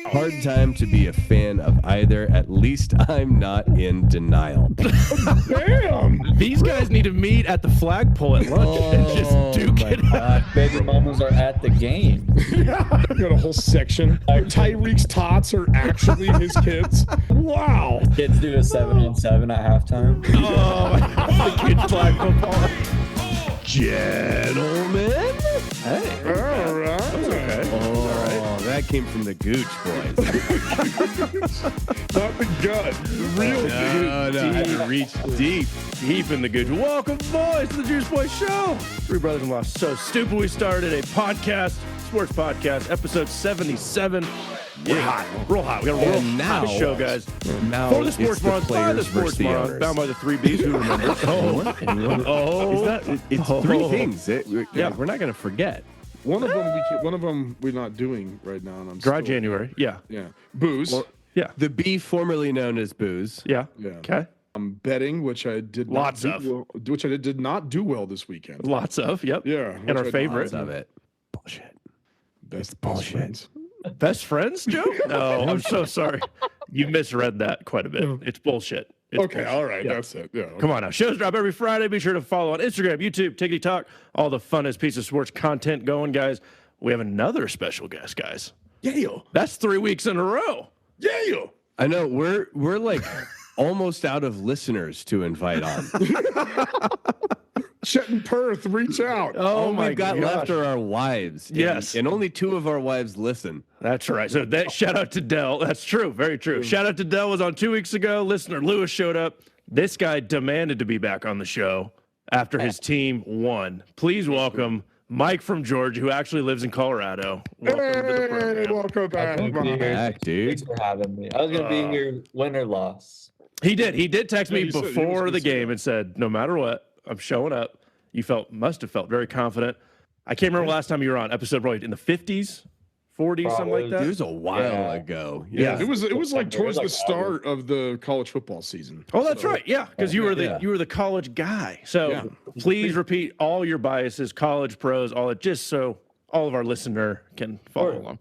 Hard time to be a fan of either. At least I'm not in denial. Damn! These guys need to meet at the flagpole at lunch and just duke it out. Baby mamas are at the game. Yeah, got a whole section. Tyreek's tots are actually his kids. Wow. Kids do a 7-on-7 at halftime. Oh, the kids flag football. Gentlemen. Hey. All right. Okay. Oh, that came from the Gooch boys. Not the gut. The real No, I had to reach deep. Deep in the good. Welcome, boys, to the Juice Boy Show. Three brothers in law. So stupid. We started a podcast, sports podcast, episode 77. We're hot. Real hot. We got a real hot show, guys. Now For the sports morons, by the sports morons, owners. bound by the three B's. Who remembers? It's three things. We're not going to forget. One of them we're not doing right now, and I'm Dry still, January. Yeah. Yeah, booze. Well, Yeah. The B, formerly known as booze. Yeah. Yeah. Okay. Betting, which I did Lots not of. do well, which I did not do well this weekend. Lots of. Yep. Yeah, And our which I favorite. Lots of it. Bullshit. Best bullshit. friends. Best friends, Joe? No, I'm so sorry. You misread that quite a bit. It's bullshit. It's Okay, bullshit. all right, Yeah. that's it. Yeah. Okay. Come on now. Shows drop every Friday. Be sure to follow on Instagram, YouTube, TikTok, all the funnest piece of sports content going, guys. We have another special guest, guys. Yeah. That's 3 weeks in a row. Yeah. I know we're like almost out of listeners to invite on. Chet and Perth, reach out. Oh, my we've got gosh. left are our wives. And- Yes. and only 2 of our wives listen. That's right. So that shout out to Dell. That's true. Very true. Shout out to Dell was on 2 weeks ago. Listener Lewis showed up. This guy demanded to be back on the show after his team won. Please welcome Mike from Georgia, who actually lives in Colorado. Welcome to the program. Welcome back. Welcome Mike. Back, dude. Thanks for having me. I was gonna be here, win or loss. He did. He did text Yeah, me he said- he was before gonna the say game that. and said, "No matter what, I'm showing up." You must have felt very confident. I can't remember last time you were on episode, probably in the 50s, 40s, something like It that. was a while Yeah. ago. Yeah. It was like towards Like the start of the college football season. Oh, that's right. Yeah, because you were the college guy. So Yeah. please repeat all your biases, college, pros, all it, just so all of our listener can follow along.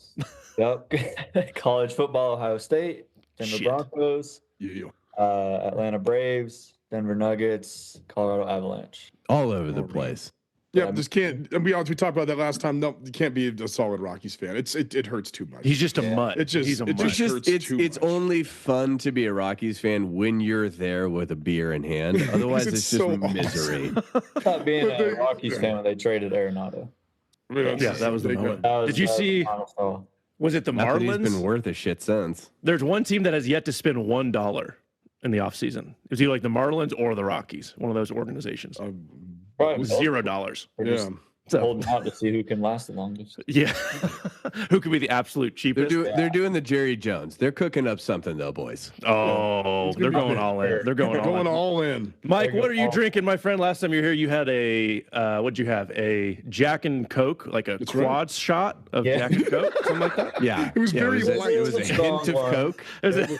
Yep. College football, Ohio State, Denver Shit. Broncos, Yeah. Atlanta Braves, Denver Nuggets, Colorado Avalanche. All over the place. Yeah, just can't. And we talked about that last time. No, you can't be a solid Rockies fan. It hurts too much. He's just a mutt. It just- He's a it mutt. It's just hurts too it's much. only fun to be a Rockies fan when you're there with a beer in hand. Otherwise, it's it's just so misery. Not being But they- a Rockies fan when they traded Arenado. Yeah, that was the they moment. got- Did you see? final straw. Was it the Not that he's been Marlins? worth a shit since. There's one team that has yet to spend $1 in the offseason. It was either like the Marlins or the Rockies, one of those organizations. Probably $0. They're Yeah. just So holding out to see who can last the longest. yeah, who could be the absolute cheapest? They're doing the Jerry Jones. They're cooking up something though, boys. Oh, they're going all in. They're going all Going in. all in. Mike, what are you drinking, my friend? Last time you were here, you had a what'd you have? A Jack and Coke, like a That's right. quad shot of Yeah. Jack and Coke, something like that. Yeah, It was yeah, very light. it was a hint of Strong Coke. Is it-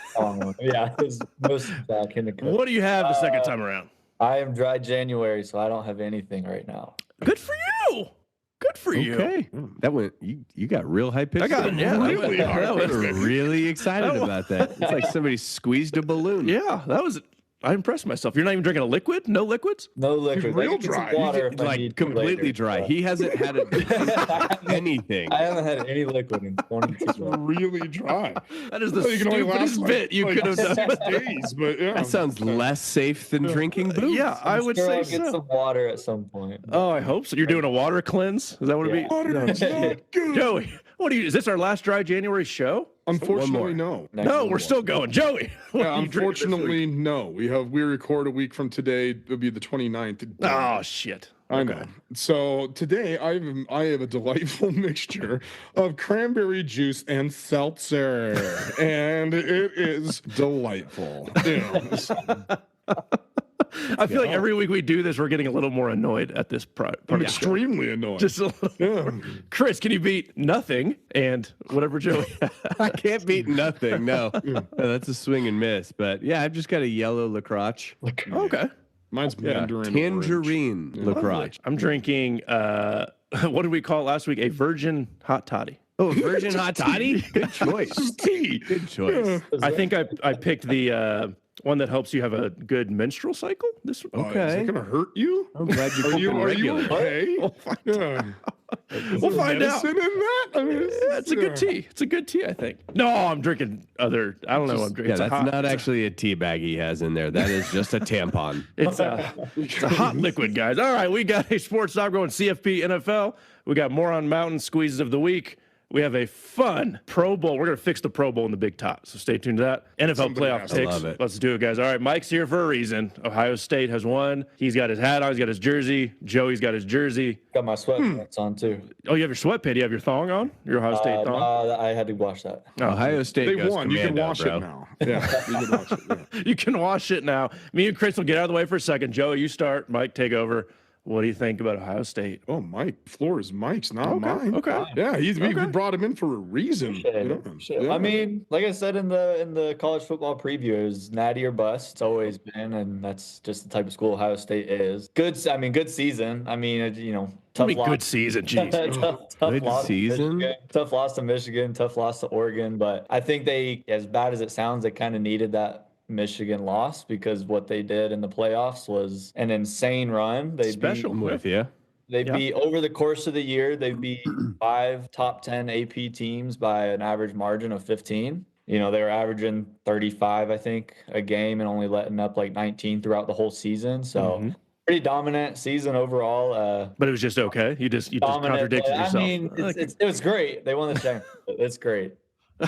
Yeah, it was most back in the cup. What do you have the second time around? I am dry January, so I don't have anything right now. Good for you. Good for you. Okay, that went. You got real high pitched. I got it. Yeah, that Really was- hard. that was- We're really excited about that. It's like somebody squeezed a balloon. yeah, that was. I impressed myself. You're not even drinking a liquid? No liquids? No liquid. real I can get some dry. water if I Like need to completely later, dry. but He hasn't had anything. I haven't had any liquid in 22 months. Really dry. That is the Well, you can only last, stupidest like- bit you like could have done. 6 days, but yeah. That sounds less safe than drinking booze. Yeah, I would Sure, say I'll get so. some water at some point. Oh, I hope so. You're doing a water cleanse? Is that what Yeah. it Water is not good. Joey, what are you? Is this our last dry January show? Unfortunately, no. Next No, one. we're still going. Joey, what Yeah, are you drinking this week? unfortunately, no. We record a week from today. It'll be the 29th. Oh shit! I know. So today I have a delightful mixture of cranberry juice and seltzer, and it is delightful. You know, I feel like every week we do this, we're getting a little more annoyed at this part. I'm of the show. extremely annoyed. Just a little. yeah. Chris, can you beat nothing and whatever Joey? I can't beat nothing. No. No, that's a swing and miss. But yeah, I've just got a yellow lacroche. Okay. Mine's Yeah, mandarin. tangerine lacroche. I'm drinking. What did we call it last week? A virgin hot toddy. Oh, virgin hot toddy? Good choice. Tea. Good choice. I think I picked the one that helps you have a good menstrual cycle. This one. Is Okay. it gonna hurt you? I'm glad you're Are you keeping regular. okay? We'll find Yeah. We'll find out. Medicine in that? I mean, Yeah, it's a good tea. It's a good tea, I think. No, I'm drinking other. I don't know. What I'm drinking. Yeah, It's a that's hot- not actually a tea bag he has in there. That is just a tampon. It's a hot liquid, guys. All right, we got a sports talk going CFP NFL. We got Moron Mountain squeezes of the week. We have a fun Pro Bowl. We're going to fix the Pro Bowl in the Big Top, so stay tuned to that. NFL Somebody playoff has to. picks. I love it. Let's do it, guys. All right, Mike's here for a reason. Ohio State has won. He's got his hat on. He's got his jersey. Joey's got his jersey. Got my sweatpants on too. Oh, you have your sweatpants. You have your thong on? Your Ohio State thong? I had to wash that. Ohio State They goes won. You can commando, wash bro. it now. Yeah, you can wash it. Yeah. You can wash it now. Me and Chris will get out of the way for a second. Joey, you start. Mike, take over. What do you think about Ohio State? Oh, Mike. Floor is Mike's, not mine. Okay. Yeah, we Okay. brought him in for a reason. Shit. Yeah. I mean, like I said in the college football preview, it was natty or bust. It's always been, and that's just the type of school Ohio State is. Good season. I mean, I mean, good season. Jeez. tough Good loss to season? Michigan, tough loss to Michigan, tough loss to Oregon. But I think they, as bad as it sounds, they kind of needed that Michigan loss because what they did in the playoffs was an insane run. They Special. I'm with you. They Yeah. beat over the course of the year. They beat 5 top 10 AP teams by an average margin of 15. They were averaging 35, I think, a game and only letting up like 19 throughout the whole season. So pretty dominant season overall. But it was just okay. You just contradicted yourself. I mean, it was great. They won the championship. It's great.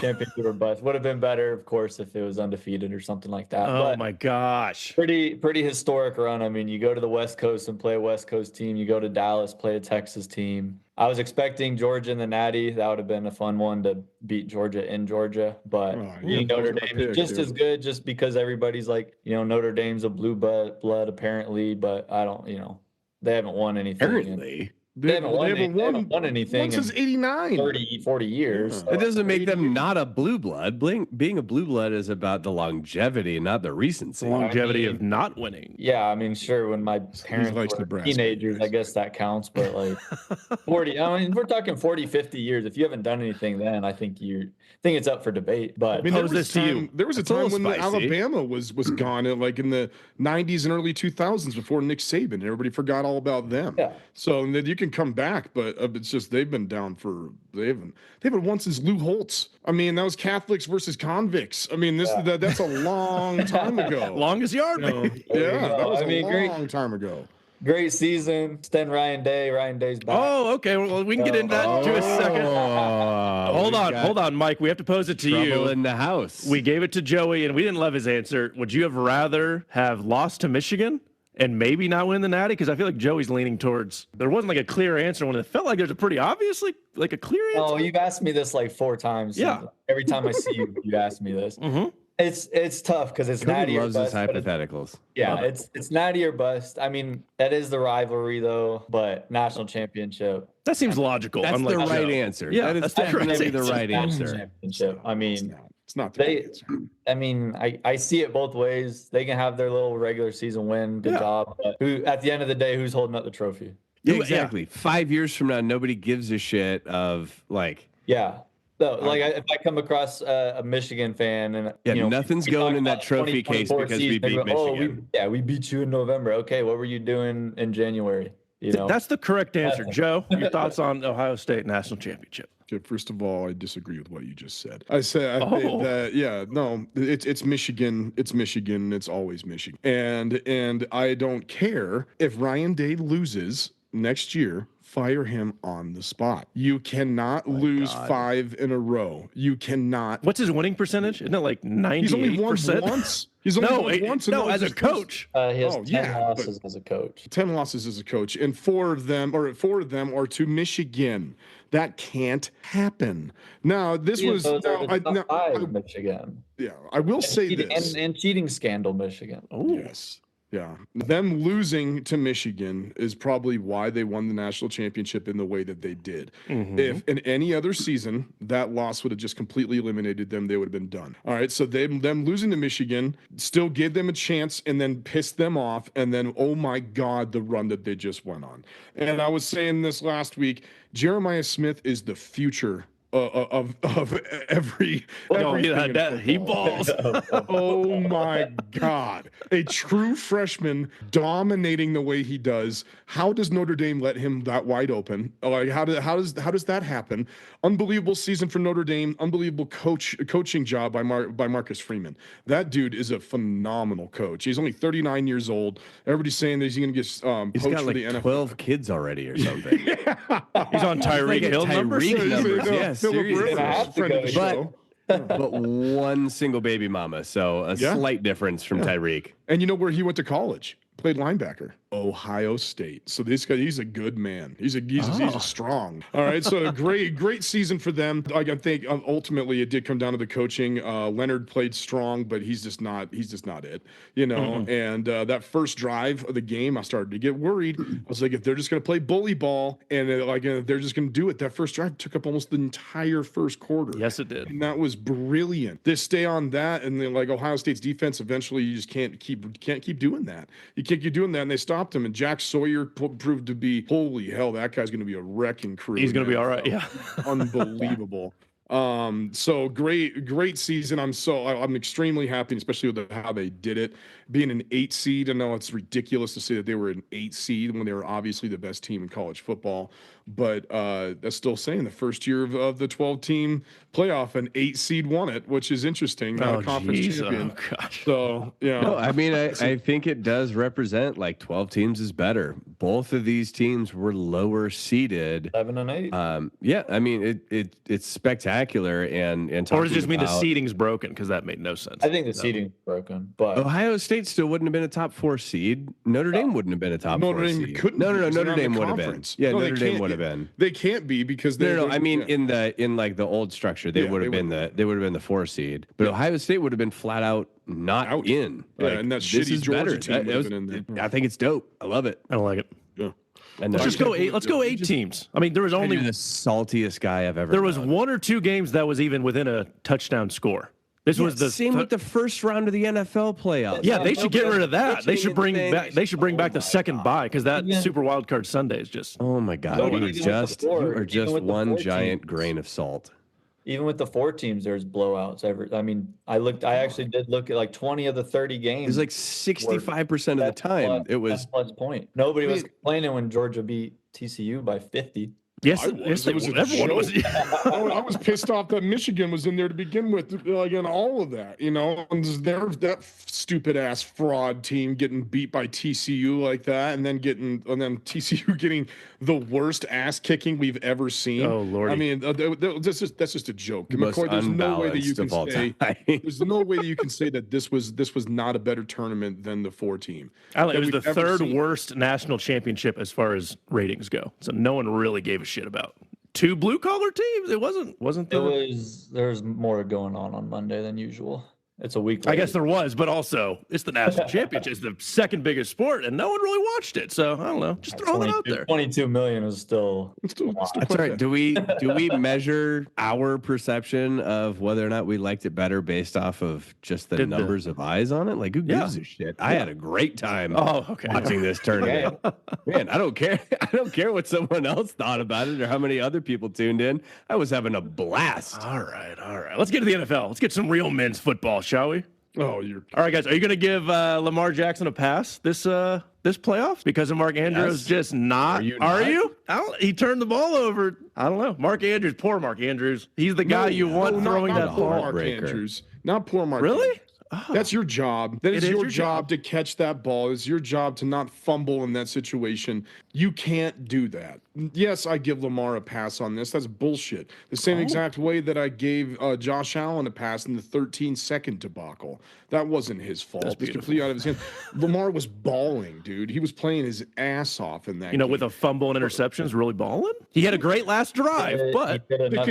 Championship or bust. Would have been better, of course, if it was undefeated or something like that. Oh But my gosh. pretty historic run. I mean, you go to the West Coast and play a West Coast team. You go to Dallas, play a Texas team. I was expecting Georgia in the Natty. That would have been a fun one to beat Georgia in Georgia. But Notre Dame is just as good, just because everybody's like, Notre Dame's a blue blood apparently, but I don't, they haven't won anything. Apparently. They haven't won anything Since in 89. 40 years. It doesn't make them not a blue blood. Being a blue blood is about the longevity, not the recency. The longevity I mean, of not winning. Yeah, I mean, sure, when my parents likes were Nebraska, teenagers, I guess that counts, but like 40, I mean, we're talking 40, 50 years. If you haven't done anything then, I think it's up for debate. But I mean, Pose this to you. there was a It's a time little when spicy. Alabama was gone, like in the 90s and early 2000s before Nick Saban. Everybody forgot all about them. Yeah. So then you can come back, but it's just they've been down for they haven't won since Lou Holtz. I mean, that was Catholics versus convicts. I mean, that's a long time ago. Longest yard, baby. Yeah, that was I mean, a long time ago. great season. Extend Ryan Day. Ryan Day's back. Oh, okay. Well, we can get into that in a second. Hold on, Mike. We have to pose it to Trouble you. in the house. We gave it to Joey, and we didn't love his answer. Would you have rather have lost to Michigan and maybe not win the Natty? Because I feel like Joey's leaning towards there wasn't like a clear answer when it felt like there's a pretty obviously like a clear answer. Oh, you've asked me this like 4 times. Yeah. Every time I see you, you ask me this. It's tough because it's Cody natty or loves his bust. But hypotheticals. yeah, Love it. it's natty or bust. I mean, that is the rivalry though, but national championship. That seems logical. That's unlike the right Joe. answer. Yeah, that is that's the correct definitely the answer. right National answer. championship. I mean, It's not the they. right answer. I mean, I see it both ways. They can have their little regular season win. Good Yeah. job. But at the end of the day, who's holding up the trophy? Yeah, Yeah. exactly. 5 years from now, nobody gives a shit of like. Yeah. So, if I come across a Michigan fan and Yeah, nothing's we going talk in that about trophy case 2024 because we season, they beat go, "Oh, Michigan." we beat you in November. Okay, what were you doing in January? That's the correct answer. Joe, your thoughts on Ohio State national championship? Okay, first of all, I disagree with what you just said. I think that no, it's Michigan. It's Michigan. It's always Michigan. And I don't care if Ryan Day loses next year. Fire him on the spot. You cannot lose God. 5 in a row. You cannot. What's his winning percentage? Isn't it like 98%? He's only won once. He's only won once. and that was as a his first- coach. he has 10 yeah, losses as a coach. 10 losses as a coach, and 4 of them are to Michigan. That can't happen. Now, this was Those are the top now, 5 Michigan. yeah. I will say this. And cheating scandal Michigan. Oh, Yes. Yeah. Them losing to Michigan is probably why they won the national championship in the way that they did. If in any other season that loss would have just completely eliminated them, they would have been done. All right. So them losing to Michigan still gave them a chance and then pissed them off. And then, oh my God, the run that they just went on. And I was saying this last week, Jeremiah Smith is the future of every. Oh, everything in he football. balls. Oh my God. A true freshman dominating the way he does. How does Notre Dame let him that wide open? Like how does that happen? Unbelievable season for Notre Dame. Unbelievable coaching job by Marcus Freeman. That dude is a phenomenal coach. He's only 39 years old. Everybody's saying that he's going to get He's poached got for like the NFL. 12 kids already or something. He's on Tyreek Hill numbers. Tyreek numbers, yeah, Philip seriously. Rivers, have to friend of the go. show. But one single baby mama, so a slight difference from Tyreek. And you know where he went to college? Played linebacker, Ohio State. So this guy, he's a good man. He's a strong. All right, so a great season for them. Like I think ultimately it did come down to the coaching. Leonard played strong, but he's just not it. You know. And that first drive of the game, I started to get worried. I was like, if they're just going to play bully ball and they're just going to do it, that first drive took up almost the entire first quarter. Yes, it did. And that was brilliant. They stay on that, and then like Ohio State's defense, eventually you just can't keep doing that. You can't keep doing that, and they stopped him. And Jack Sawyer proved to be, holy hell, that guy's going to be a wrecking crew. He's going to be all right. Yeah. Unbelievable. So great season. I'm extremely happy, especially with how they did it. Being an 8 seed, I know it's ridiculous to say that they were an 8 seed when they were obviously the best team in college football. But that's still saying the first year of the 12-team playoff, an 8 seed won it, which is interesting. Not a conference champion. Oh, gosh. So yeah. No, I mean, I think it does represent like 12 teams is better. Both of these teams were lower seeded. 7 and 8. Yeah, I mean, it's spectacular. And Or talking does it just mean the about- seeding's broken? Because that made no sense. I think the seating's broken, but Ohio State still wouldn't have been a top 4 seed. Notre Dame wouldn't have been a top 4 Notre Dame seed. couldn't. No, because they're Notre not in Dame the would have been. conference. Yeah, No, they Notre Dame can't would have be. been. They can't be because they. No, I mean yeah. in like the old structure, they Yeah, would have they been they would have been the 4 seed. But Ohio State would have been flat out not Out. in. Yeah, Like, and that this shitty is Georgia better. team would have been in there. I think it's dope. I love it. I don't like it. Yeah. And Let's just go 8. Let's go 8 teams. I mean, there was only the saltiest guy I've ever. there was known. 1 or 2 games that was even within a touchdown score. This was the same with the first round of the NFL playoffs. Yeah, they should get rid of that. They should bring Anything. back. They should bring back the second bye because that Super Wild Card Sunday is just. Oh my God, No, you even are with the just four- even with the one 4 giant teams. grain of salt. even with the 4 teams, there's blowouts. I mean, I actually did look at like 20 of the 30 games. It was like 65% of the 10 time. plus- It was 10 plus point. Nobody was mean- complaining when Georgia beat TCU by 50. Yes, I yes, was. It was a everyone was. I was pissed off that Michigan was in there to begin with, like, and all of that, you know, and that stupid ass fraud team getting beat by TCU like that, and then TCU getting the worst ass kicking we've ever seen. Oh Lord! I mean, that's just a joke. the most McCoy, there's no way that you unbalanced can of all say time. there's no way that you can say that this was not a better tournament than the 4 team. It was that the we've ever third seen. worst national championship as far as ratings go. So no one really gave a shit about 2 blue collar teams. It wasn't There was more going on Monday than usual. It's a week. I guess there was, but also it's the national championship. It's the second biggest sport, and no one really watched it. So I don't know. Just throw it out there. 22 million is still. It's still That's quite all right. bad. Do we measure our perception of whether or not we liked it better based off of just the Did the- numbers of eyes on it? Like, who gives a shit? I had a great time Oh, okay. watching this tournament. Man, I don't care. I don't care what someone else thought about it or how many other people tuned in. I was having a blast. All right. Let's get to the NFL. Let's get some real men's football, shall we? Oh, you're All right, guys. Are you going to give Lamar Jackson a pass this playoffs because of Mark Andrews? Yes. Just not. Are you Are not? you? He turned the ball over. I don't know. Mark Andrews. Poor Mark Andrews. He's the guy you want throwing that poor ball. Mark Heartbreaker. Andrews. Not poor Mark. Really? Andrews. That's your job. That is It is your your job job. to catch that ball. It's your job to not fumble in that situation. You can't do that. Yes, I give Lamar a pass on this. That's bullshit. The same exact way that I gave Josh Allen a pass in the 13-second debacle. That wasn't his fault. It was completely out of his hands. Lamar was balling, dude. He was playing his ass off in that You know, game. with a fumble and interceptions, really balling. He had a great last drive, but The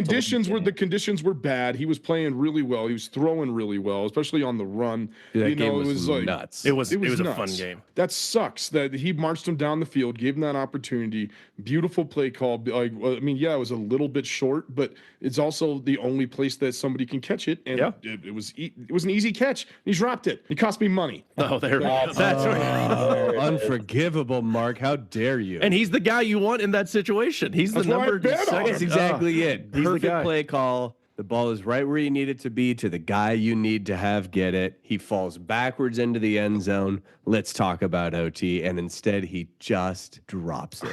conditions were bad. He was playing really well. He was throwing really well, especially on the run. Dude, that You know, game it was like nuts. It was a nuts. fun game. That sucks that he marched him down the field, gave him that opportunity. Beautiful play call. Like, well, I mean, yeah, it was a little bit short, but it's also the only place that somebody can catch it. And Yeah. it was an easy catch. He dropped it. It cost me money. Oh, that's right. Unforgivable, Mark. How dare you? And he's the guy you want in that situation. He's That's the why I number bet on second. him. That's exactly it. He's the Perfect guy. play call. The ball is right where you need it to be to the guy you need to have get it. He falls backwards into the end zone. Let's talk about OT. And instead, he just drops it.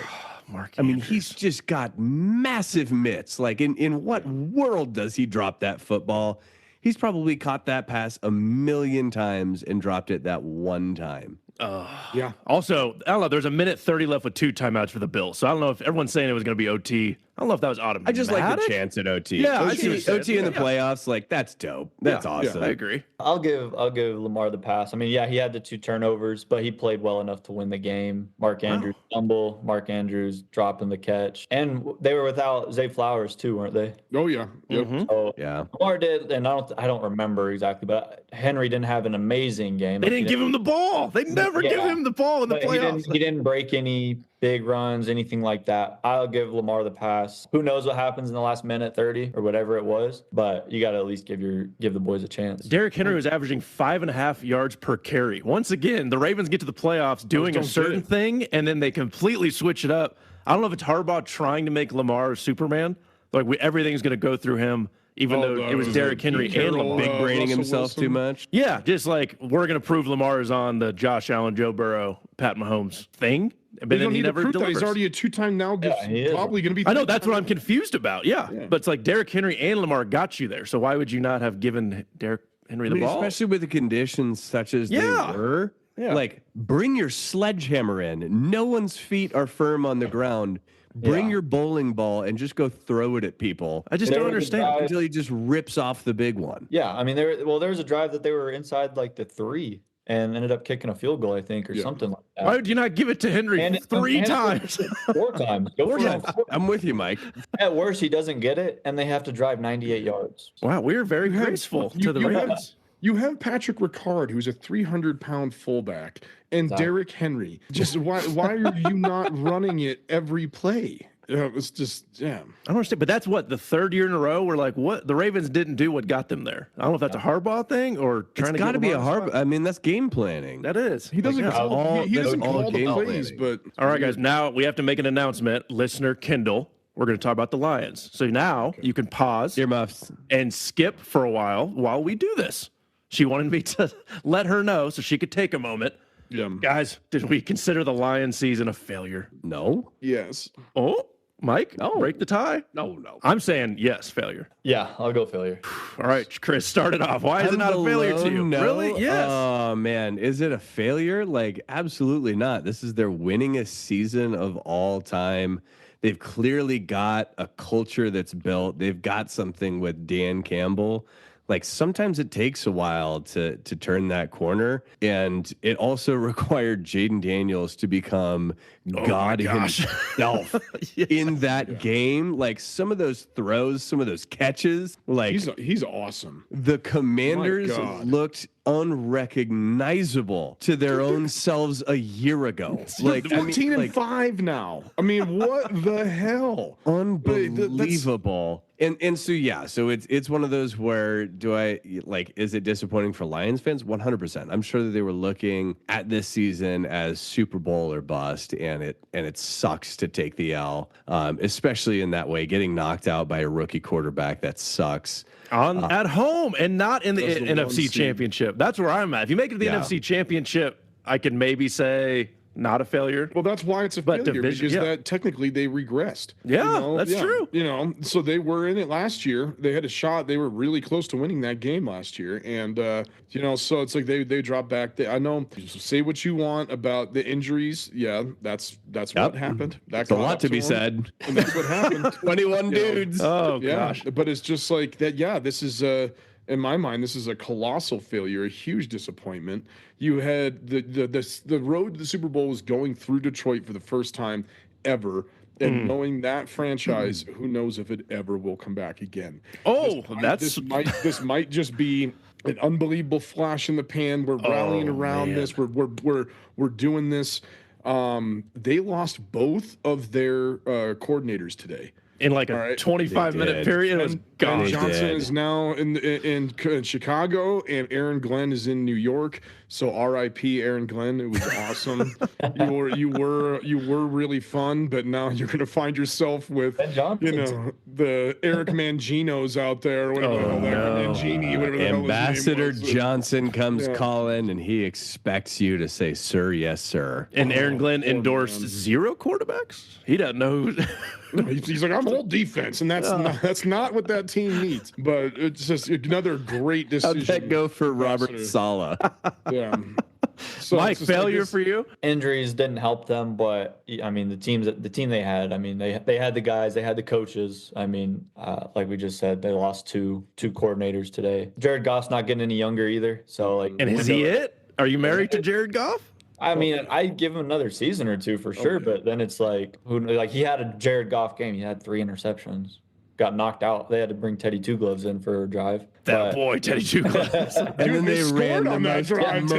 Mark I mean, Andrews. he's just got massive mitts. Like, in what world does he drop that football? He's probably caught that pass a million times and dropped it that one time. Yeah. Also, I don't know. There's a minute 30 left with 2 timeouts for the Bills. So I don't know if everyone's saying it was going to be OT. I don't know if that was automatic. I just like the chance at OT. Yeah, I see what you're OT in the saying. playoffs, like, that's dope. That's awesome. I agree. I'll give Lamar the pass. I mean, yeah, he had the 2 turnovers, but he played well enough to win the game. Mark Andrews fumble, Mark Andrews dropping the catch, and they were without Zay Flowers too, weren't they? Oh yeah. Yep. So Yeah. Lamar did, and I don't remember exactly, but Henry didn't have an amazing game. They didn't give him the ball. They never give him the ball in the But playoffs. he didn't break any big runs, anything like that. I'll give Lamar the pass. Who knows what happens in the last minute 30 or whatever it was, but you got to at least give the boys a chance. Derrick Henry was averaging 5.5 yards per carry. Once again, the Ravens get to the playoffs doing a certain thing, and then they completely switch it up. I don't know if it's Harbaugh trying to make Lamar Superman. Like everything's going to go through him, even though it was Derrick Henry and Lamar. Big braining Russell himself Wilson. too much. Yeah, just like we're going to prove Lamar is on the Josh Allen, Joe Burrow, Pat Mahomes thing. But You then don't he need to never prove that. delivers. He's already a 2-time now. he is. Probably going to be. I know that's what I'm 3-time. confused about. Yeah. But it's like Derrick Henry and Lamar got you there. So why would you not have given Derrick Henry I the mean, ball? especially with the conditions such as Yeah. they were. Yeah. Like, bring your sledgehammer in. No one's feet are firm on the ground. Bring your bowling ball and just go throw it at people I just There don't was a understand. drive- until he just rips off the big one. Yeah, I mean, there was a drive that they were inside like the 3 and ended up kicking a field goal, I think, or something like that. Why would you not give it to Henry And 3 times? 4 times. Go for it. I'm with you, Mike. At worst, he doesn't get it, and they have to drive 98 yards. Wow, we're very have- graceful you- to the you have- Ravens. You have Patrick Ricard, who's a 300-pound fullback, and Derrick Henry. Just why are you not running it every play? It's just I don't understand, but that's what the 3rd year in a row. We're like, what? The Ravens didn't do what got them there. I don't know if that's a Harbaugh thing or trying It's to got to get be a Lamar hard. I mean, that's game planning. That is. he doesn't Like, yeah. call, he that's doesn't all call the game plays, planning. but All right, guys. Now we have to make an announcement. Listener Kindle, we're going to talk about the Lions. So now you can pause Earmuffs. and skip for a while we do this. She wanted me to let her know so she could take a moment. yeah, Guys, did we consider the Lions season a failure? No. yes. Oh, Mike, break the tie. No. I'm saying yes, failure. Yeah, I'll go failure. All right, Chris, start it off. Why is it not a failure to you? No. Really? Yes. Oh man, is it a failure? Like, absolutely not. This is their winningest season of all time. They've clearly got a culture that's built. They've got something with Dan Campbell. Like, sometimes it takes a while to turn that corner, and it also required Jaden Daniels to become God himself in that game. Like, some of those throws, some of those catches, like He's awesome. the Commanders God. looked unrecognizable to their own selves a year ago. Like, 14-5 now. I mean, what the hell? unbelievable. And so yeah, so it's one of those where is it disappointing for Lions fans? 100%. I'm sure that they were looking at this season as Super Bowl or bust, and it sucks to take the L, especially in that way, getting knocked out by a rookie quarterback. That sucks. At home and not in the That's the one NFC seed. Championship. That's where I'm at. If you make it to the Yeah. NFC Championship, I can maybe say not a failure. Well, that's why it's a But failure, division- because yeah. that technically they regressed. Yeah, that's true. You know, so they were in it last year. They had a shot. They were really close to winning that game last year, and so it's like they dropped back. I know. Say what you want about the injuries. Yeah, that's what happened. That's a caught lot up to be them, said. and that's what happened. 21 dudes. Oh Yeah, gosh. but it's just like that. Yeah, this is in my mind, this is a colossal failure, a huge disappointment. You had the road to the Super Bowl was going through Detroit for the first time ever. And knowing that franchise, who knows if it ever will come back again. Oh, This might just be an unbelievable flash in the pan. We're rallying around this. We're doing this. They lost both of their coordinators today. In like a 25-minute period, it was gone. Ben Johnson is now in Chicago, and Aaron Glenn is in New York. So R.I.P. Aaron Glenn. It was awesome. you were really fun, but now you're going to find yourself with the Eric Manginos out there, whatever the hell Mangini, whatever the hell Ambassador his name was. Johnson comes calling, and he expects you to say, "Sir, yes, sir." And Aaron Glenn endorsed 0 quarterbacks. He doesn't know who. He's like, I'm all defense, and that's not what that team needs. But it's just another great decision. How'd that go for Robert Saleh? Yeah. So Mike, failure for you? Injuries didn't help them, but I mean, the team they had. I mean, they had the guys, they had the coaches. I mean, like we just said, they lost two coordinators today. Jared Goff's not getting any younger either. So and is he it? Are you married to Jared Goff? I mean, I'd give him another season or two for sure, but then it's like he had a Jared Goff game. He had 3 interceptions, got knocked out. They had to bring Teddy Two Gloves in for a drive. Boy, Teddy Two Gloves. And then they ran on that drive.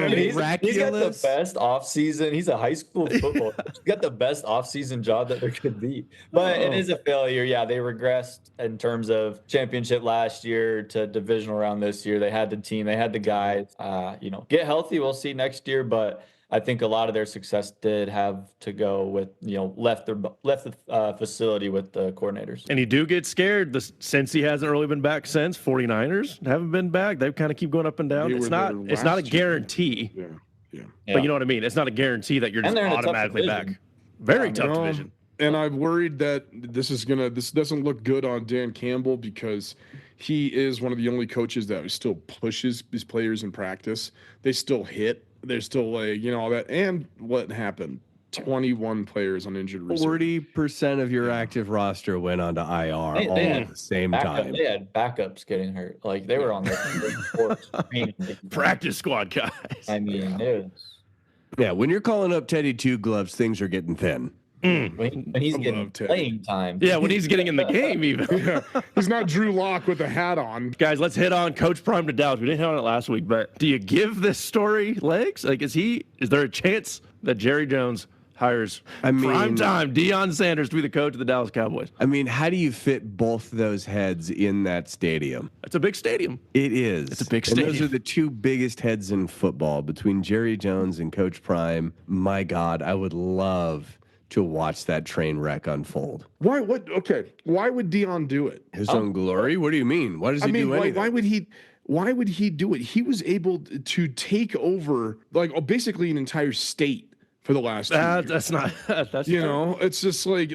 He's got the best offseason. He's a high school footballer. He's got the best offseason job that there could be. But it is a failure. Yeah, they regressed in terms of championship last year to divisional round this year. They had the team. They had the guys. Get healthy. We'll see next year, but I think a lot of their success did have to go with, left the facility with the coordinators. And you do get scared since he hasn't really been back since. 49ers haven't been back. They kind of keep going up and down. It's not a guarantee. Yeah. But you know what I mean? It's not a guarantee that you're just automatically back. Very tough division. And I'm worried that this doesn't look good on Dan Campbell, because he is one of the only coaches that still pushes his players in practice. They still hit. They're still all that. And what happened? 21 players on injured reserve. 40% of your active roster went onto IR all at the same time. They had backups getting hurt. Like, they were on the practice squad guys. I mean, it was... Yeah, when you're calling up Teddy Two Gloves, things are getting thin. When he's getting playing time. Yeah, when he's getting in the game even. He's not Drew Lock with a hat on. Guys, let's hit on Coach Prime to Dallas. We didn't hit on it last week, but do you give this story legs? Like, is there a chance that Jerry Jones hires prime time Deion Sanders to be the coach of the Dallas Cowboys? I mean, how do you fit both those heads in that stadium? It's a big stadium. It is. It's a big stadium. And those are the 2 biggest heads in football, between Jerry Jones and Coach Prime. My God, I would love to watch that train wreck unfold. Why? What? Okay. Why would Deion do it? His own glory? What do you mean? Why does he do anything? Why would he do it? He was able to take over basically an entire state for the last 2 years. That's not. That's it's just like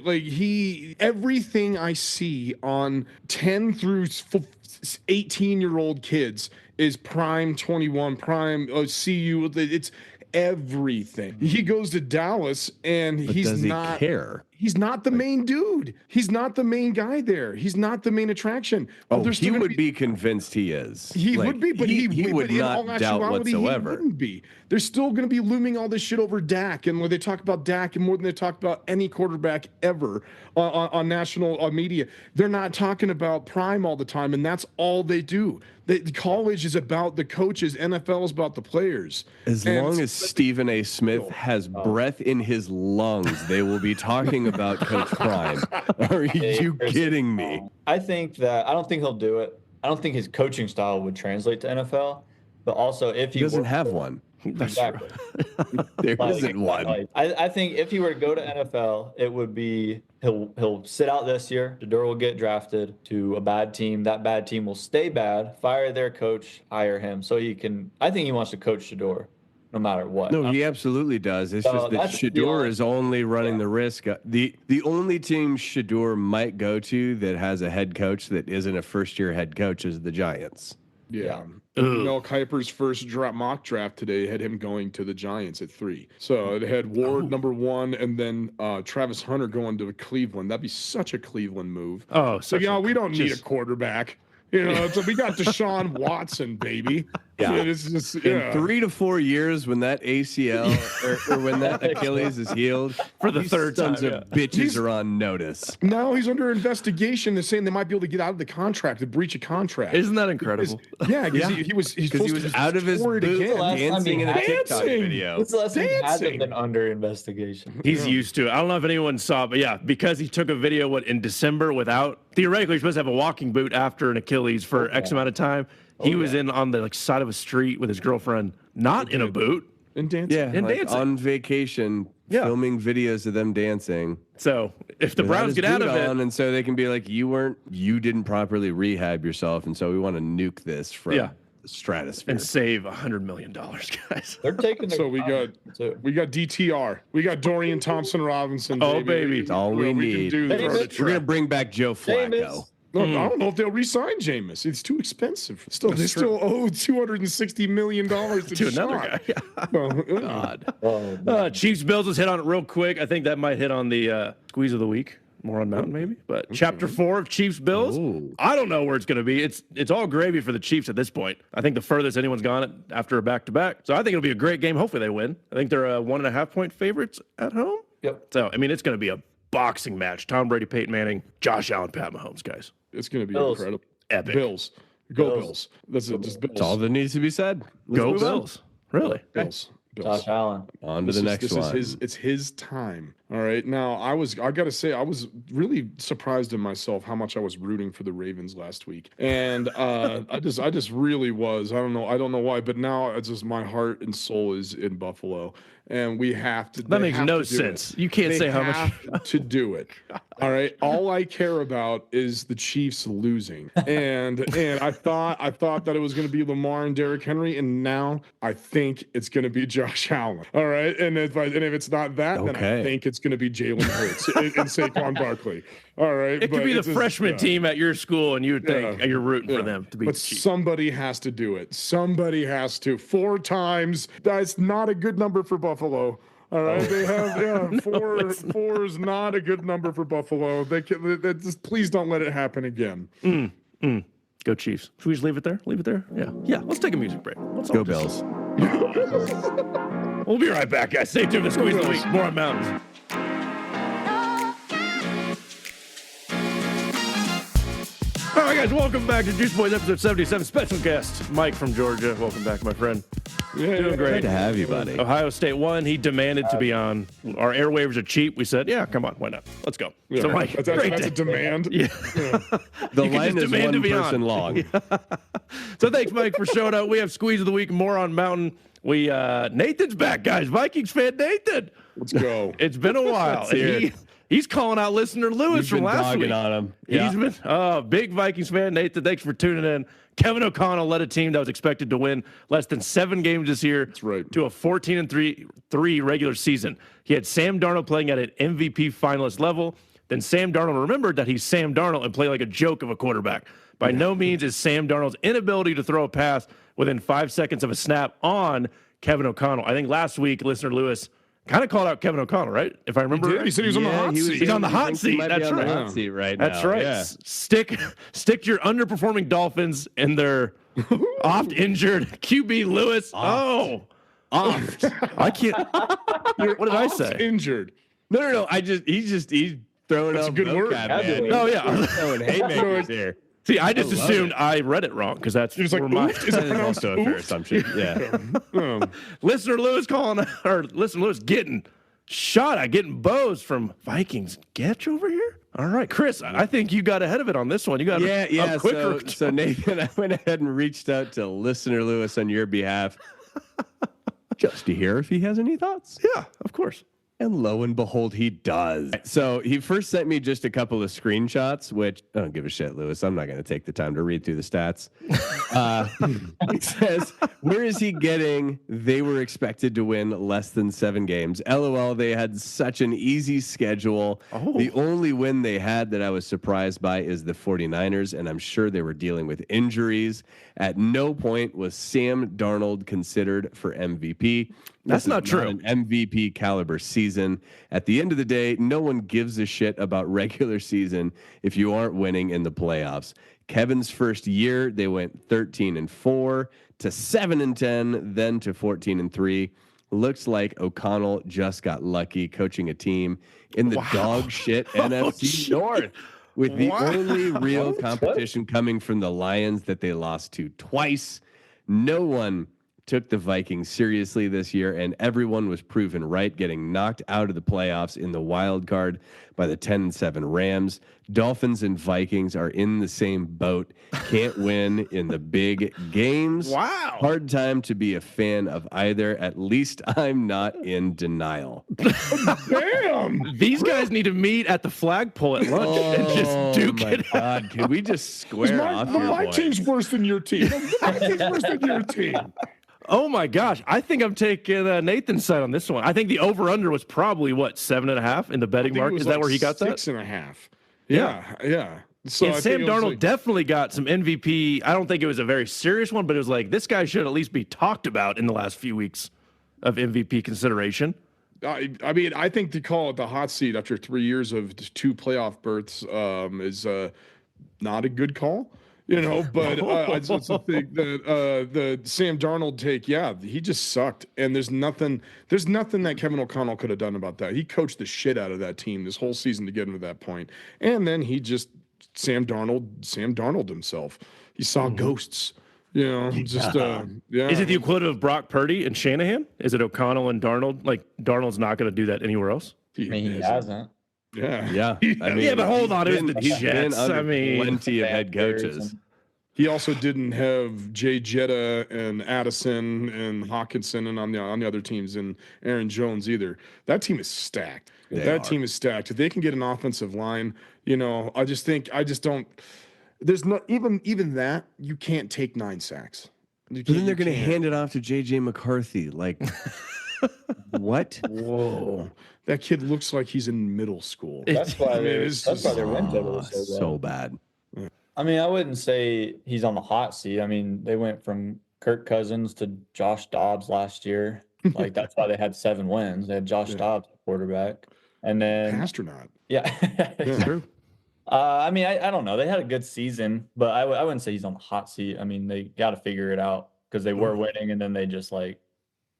everything I see on 10 through 18-year-old kids is prime 21, prime CU. It's everything. He goes to Dallas, and does he care? He's not the main dude. He's not the main guy there. He's not the main attraction. He would be convinced he is. He would be, but he would not doubt whatsoever. He wouldn't be. They're still going to be looming all this shit over Dak, and when they talk about Dak and more than they talk about any quarterback ever on national media, they're not talking about Prime all the time, and that's all they do. The college is about the coaches. NFL is about the players. As long as Stephen A. Smith has breath in his lungs, they will be talking about Coach Prime. Are you kidding me? I don't think he'll do it. I don't think his coaching style would translate to NFL. But also, if he doesn't have one. Exactly. There isn't one. I think if he were to go to NFL, it would be he'll sit out this year. Shador will get drafted to a bad team. That bad team will stay bad. Fire their coach, hire him, so he can. I think he wants to coach Shador, no matter what. No, he absolutely does. It's just that Shador is only running the risk. The only team Shador might go to that has a head coach that isn't a first-year head coach is the Giants. Yeah. Mel Kiper's first mock draft today had him going to the Giants at 3. So it had Ward number 1, and then Travis Hunter going to Cleveland. That'd be such a Cleveland move. Oh, so we don't need a quarterback. So we got Deshaun Watson, baby. Yeah. It's just In 3 to 4 years, when that ACL or when that Achilles is healed, For the these third sons time, of bitches are on notice. Now he's under investigation. They're saying they might be able to get out of the contract, to breach a contract. Isn't that incredible? Yeah, because Yeah. he was Because he was out of his score it booth again. last time dancing he in a had- TikTok Dancing! video. When's the last time he hasn't Dancing. been under investigation? He's used to it. I don't know if anyone saw, but yeah, because he took a video in December without theoretically you're supposed to have a walking boot after an Achilles for X amount of time. He was in on the side of a street with his girlfriend, not in a boot. And dancing. Yeah, And like dancing. on vacation, Yeah. filming videos of them dancing. So if the without Browns his get out boot of it, on, and so they can be like, you didn't properly rehab yourself, and so we want to nuke this from Yeah. the stratosphere. and save $100 million, guys. They're taking their So we time, too. got DTR. We got Dorian Thompson Robinson. Oh, baby. It's all we need. Can do Hey, this. We're gonna bring back Joe Flacco. Jameis. No, I don't know if they'll re-sign Jameis. It's too expensive. They still owe $260 million To another guy. God. Oh, Chiefs Bills, let's hit on it real quick. I think that might hit on the squeeze of the week. Moron Mountain, maybe. But chapter 4 of Chiefs Bills. Ooh. I don't know where it's going to be. It's all gravy for the Chiefs at this point. I think the furthest anyone's gone after a back-to-back. So I think it'll be a great game. Hopefully they win. I think they're 1.5 point favorites at home. Yep. So, I mean, it's going to be a boxing match. Tom Brady, Peyton Manning, Josh Allen, Pat Mahomes, guys. It's going to be Bills. incredible. Epic. Bills. Go Bills. Bills. That's it. Just Bills. That's all that needs to be said. Let's Go move on. Bills. Really? Bills. Bills. Josh Allen. On to the next one. It's his time. All right. Now I gotta say, I was really surprised in myself how much I was rooting for the Ravens last week. And I just really was. I don't know why, but now it's just my heart and soul is in Buffalo. And we have to. That they makes have no to do sense. it. You can't They say how much. have to do it. All right. All I care about is the Chiefs losing. And I thought that it was going to be Lamar and Derrick Henry, and now I think it's going to be Josh Allen. All right. And if it's not that, then I Okay. think it's going to be Jalen Hurts and Saquon Barkley. All right. It could be the freshman team at your school, and you would think Yeah. you're rooting for Yeah. them to be But the Chiefs. somebody has to do it. Somebody has to. 4 times. That's not a good number for Buffalo. All right, they have four is not a good number for Buffalo. They just please don't let it happen again. Go Chiefs. Should we just leave it there? Leave it there? Yeah. Let's take a music break. Let's all Go just- Bills. We'll be right back, guys. Stay tuned for Squeeze of the Week. More on Mountains. All right, guys, welcome back to Juice Boys episode 77. Special guest, Mike from Georgia. Welcome back, my friend. Yeah, Doing Great great. to have you, buddy. Ohio State won. He demanded to be on. Our airwaves are cheap. We said, yeah, come on. Why not? Let's go. Yeah, So, Mike, that's great a to- demand. Yeah. The You can line just is demand to one be on. person long. So thanks, Mike, for showing up. We have Squeeze of the Week, Moron Mountain. Nathan's back, guys. Vikings fan Nathan. Let's go. It's been a while. Let's hear it. He's calling out listener Lewis You've from been last dogging week. on him. Yeah. He's been big Vikings fan. Nathan, thanks for tuning in. Kevin O'Connell led a team that was expected to win less than 7 games this year right. to a 14-3 regular season. He had Sam Darnold playing at an MVP finalist level. Then Sam Darnold remembered that he's Sam Darnold and played like a joke of a quarterback. By no means is Sam Darnold's inability to throw a pass within 5 seconds of a snap on Kevin O'Connell. I think last week, listener Lewis kind of called out Kevin O'Connell, right? If I remember He right. said he was on the hot seat. He's on the hot He seat. might be That's on the right. hot seat right now. That's right. Yeah. Stick to your underperforming Dolphins and their oft injured QB Lewis. Oh, Oft. I can't. what did I say? Injured. No. He's throwing That's out a good word. vocab, That's man. a- Oh yeah. Throwing haymakers here. See, I just love assumed it. I read it wrong because that's He was like, where my "Oof." Is it That is pronounced also a fair oof? assumption. Yeah. listener Lewis calling or listener Lewis getting shot at, getting bows from Vikings. Getch over here. All right, Chris, I think you got ahead of it on this one. You got Yeah. a quicker. So Nathan, I went ahead and reached out to listener Lewis on your behalf just to hear if he has any thoughts. Yeah, of course. And lo and behold, he does. So he first sent me just a couple of screenshots, which I don't give a shit, Lewis. I'm not going to take the time to read through the stats. He says, where is he getting? They were expected to win less than 7 games. LOL, they had such an easy schedule. Oh. The only win they had that I was surprised by is the 49ers, and I'm sure they were dealing with injuries. At no point was Sam Darnold considered for MVP. That's This is not true. An MVP caliber season. At the end of the day, no one gives a shit about regular season if you aren't winning in the playoffs. Kevin's first year, they went 13-4 to 7-10, then to 14-3. Looks like O'Connell just got lucky coaching a team in the dog shit NFC North, with the only real competition coming from the Lions that they lost to twice. No one took the Vikings seriously this year, and everyone was proven right, getting knocked out of the playoffs in the wild card by the 10-7 Rams. Dolphins and Vikings are in the same boat. Can't win in the big games. Wow. Hard time to be a fan of either. At least I'm not in denial. Damn. These guys need to meet at the flagpole at lunch and just duke my it out. God, can we just square off here, My boys? team's worse than your team. My team's worse than your team. Oh my gosh. I think I'm taking Nathan's side on this one. I think the over-under was probably, 7.5 in the betting market? Is that where he got that? 6.5. Yeah. So And I Sam think it was Darnold like- definitely got some MVP. I don't think it was a very serious one, but it was like, this guy should at least be talked about in the last few weeks of MVP consideration. I mean, I think to call it the hot seat after 3 years of 2 playoff berths is not a good call. But I just think that the Sam Darnold take, he just sucked, and there's nothing that Kevin O'Connell could have done about that. He coached the shit out of that team this whole season to get him to that point, and then he just Sam Darnold himself. He saw ghosts, yeah. Is it the equivalent of Brock Purdy and Shanahan? Is it O'Connell and Darnold? Like, Darnold's not going to do that anywhere else? I mean, he hasn't. Yeah. I mean, Yeah, but hold on, it was the he's been Jets. under I mean, plenty of head coaches. He also didn't have Jay Jetta and Addison and Hawkinson and on the other teams, and Aaron Jones either. That team is stacked. Team is stacked. If they can get an offensive line, I just don't. There's not even that you can't take 9 sacks. But then they're going to hand it off to JJ McCarthy. Like, what? Whoa, that kid looks like he's in middle school. That's why their win total is So bad. I mean, I wouldn't say he's on the hot seat. I mean, they went from Kirk Cousins to Josh Dobbs last year. Like, that's why they had 7 wins. They had Josh Dobbs at quarterback. And then Astronaut. Yeah. true. I mean, I don't know. They had a good season, but I wouldn't say he's on the hot seat. I mean, they got to figure it out because they were winning, and then they just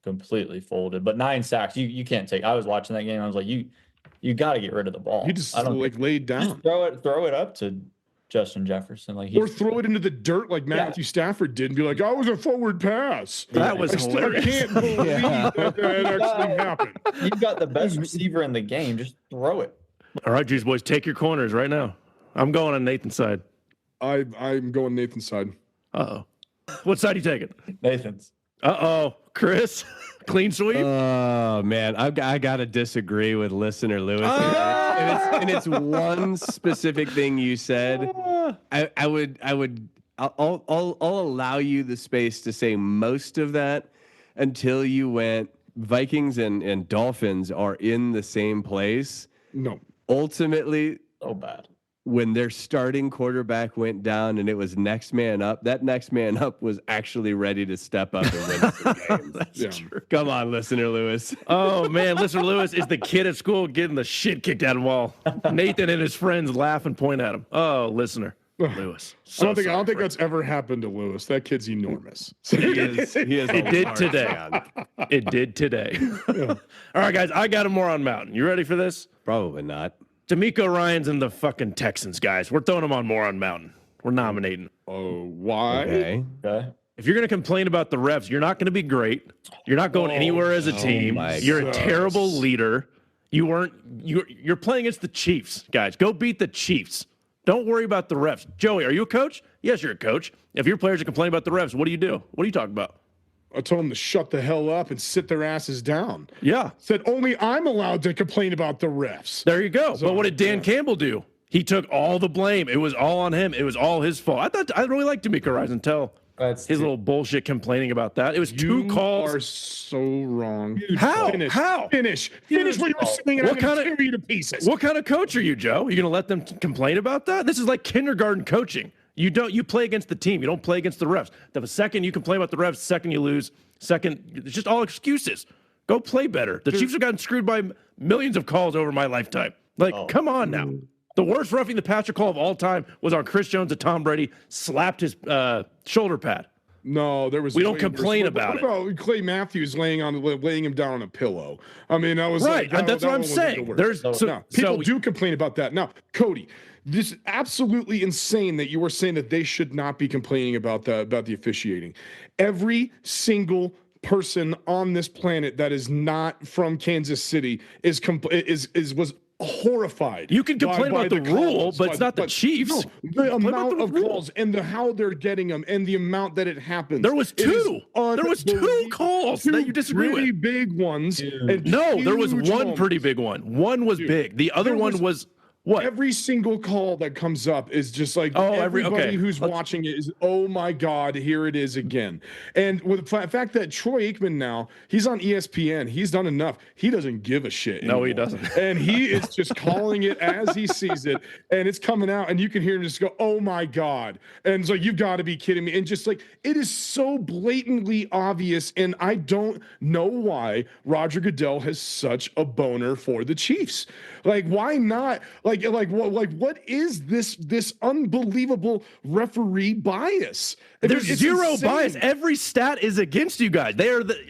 completely folded. But 9 sacks, you can't take. I was watching that game. I was like, you got to get rid of the ball. He just laid down. Just throw it up to Justin Jefferson, or throw it into the dirt like Matthew Stafford did, and be like, "I was a forward pass." That was hilarious. I can't believe that actually happened. You've got the best receiver in the game. Just throw it. All right, Juice Boys, take your corners right now. I'm going on Nathan's side. I'm going Nathan's side. Uh-oh. What side are you taking? Nathan's. Uh-oh. Chris, clean sweep? Oh, man. I got to disagree with listener Lewis. And it's one specific thing you said. I'll allow you the space to say most of that until you went Vikings and Dolphins are in the same place. No. Ultimately, So bad. when their starting quarterback went down and it was next man up, that next man up was actually ready to step up and win some games. That's true. Come on, listener Lewis. Oh, man. Listener Lewis is the kid at school getting the shit kicked out of him while Nathan and his friends laugh and point at him. Oh, listener Lewis. I don't think that's ever happened to Lewis. That kid's enormous. He is It did today. It did today. All right, guys. I got a Moron Mountain. You ready for this? Probably not. D'Amico Ryans and the fucking Texans, guys. We're throwing them on Moron Mountain. We're nominating. Oh, why? Okay. Okay. If you're going to complain about the refs, you're not going to be great. You're not going anywhere as a team. my You're a gosh. terrible leader. You're playing against the Chiefs, guys. Go beat the Chiefs. Don't worry about the refs. Joey, are you a coach? Yes, you're a coach. If your players are complaining about the refs, what do you do? What are you talking about? I told them to shut the hell up and sit their asses down. Yeah, Said only I'm allowed to complain about the refs. there you go. But what did Dan Campbell do? He took all the blame. It was all on him. It was all his fault. I really liked D'Amico Ryans until That's his little bullshit complaining about that. It was two You calls. are so wrong. How? Finish. How? Finish what you were saying, and What I'm going kind to of- tear you to pieces. What kind of coach are you, Joe? You going to let them complain about that? This is like kindergarten coaching. You play against the team. You don't play against the refs. The second you complain about the refs, second you lose. Second, it's just all excuses. Go play better. The Chiefs have gotten screwed by millions of calls over my lifetime. Like, come on now. The worst roughing the passer call of all time was on Chris Jones at Tom Brady, slapped his shoulder pad. No, there was. We don't complain about it. What about Clay Matthews laying him down on a pillow? I mean, that was right. Like, that's what I'm saying. People do complain about that. Now, Cody, this is absolutely insane that you were saying that they should not be complaining about the officiating. Every single person on this planet that is not from Kansas City was horrified. You can complain about the rule, but it's not the Chiefs. No, the amount of calls and how they're getting them and the amount that it happens. There was two. There was two calls that you disagree with. Pretty big ones. And no, there was one pretty big one. One was big. The other one was what? Every single call that comes up is just like everybody who's watching it is, oh my God, here it is again. And with the fact that Troy Aikman now, he's on ESPN, he's done enough. He doesn't give a shit anymore. No, he doesn't. And he is just calling it as he sees it. And it's coming out and you can hear him just go, oh my God. And so you've got to be kidding me. And just like, it is so blatantly obvious. And I don't know why Roger Goodell has such a boner for the Chiefs. Like, why not? What is this unbelievable referee bias? There's zero bias. Every stat is against you guys.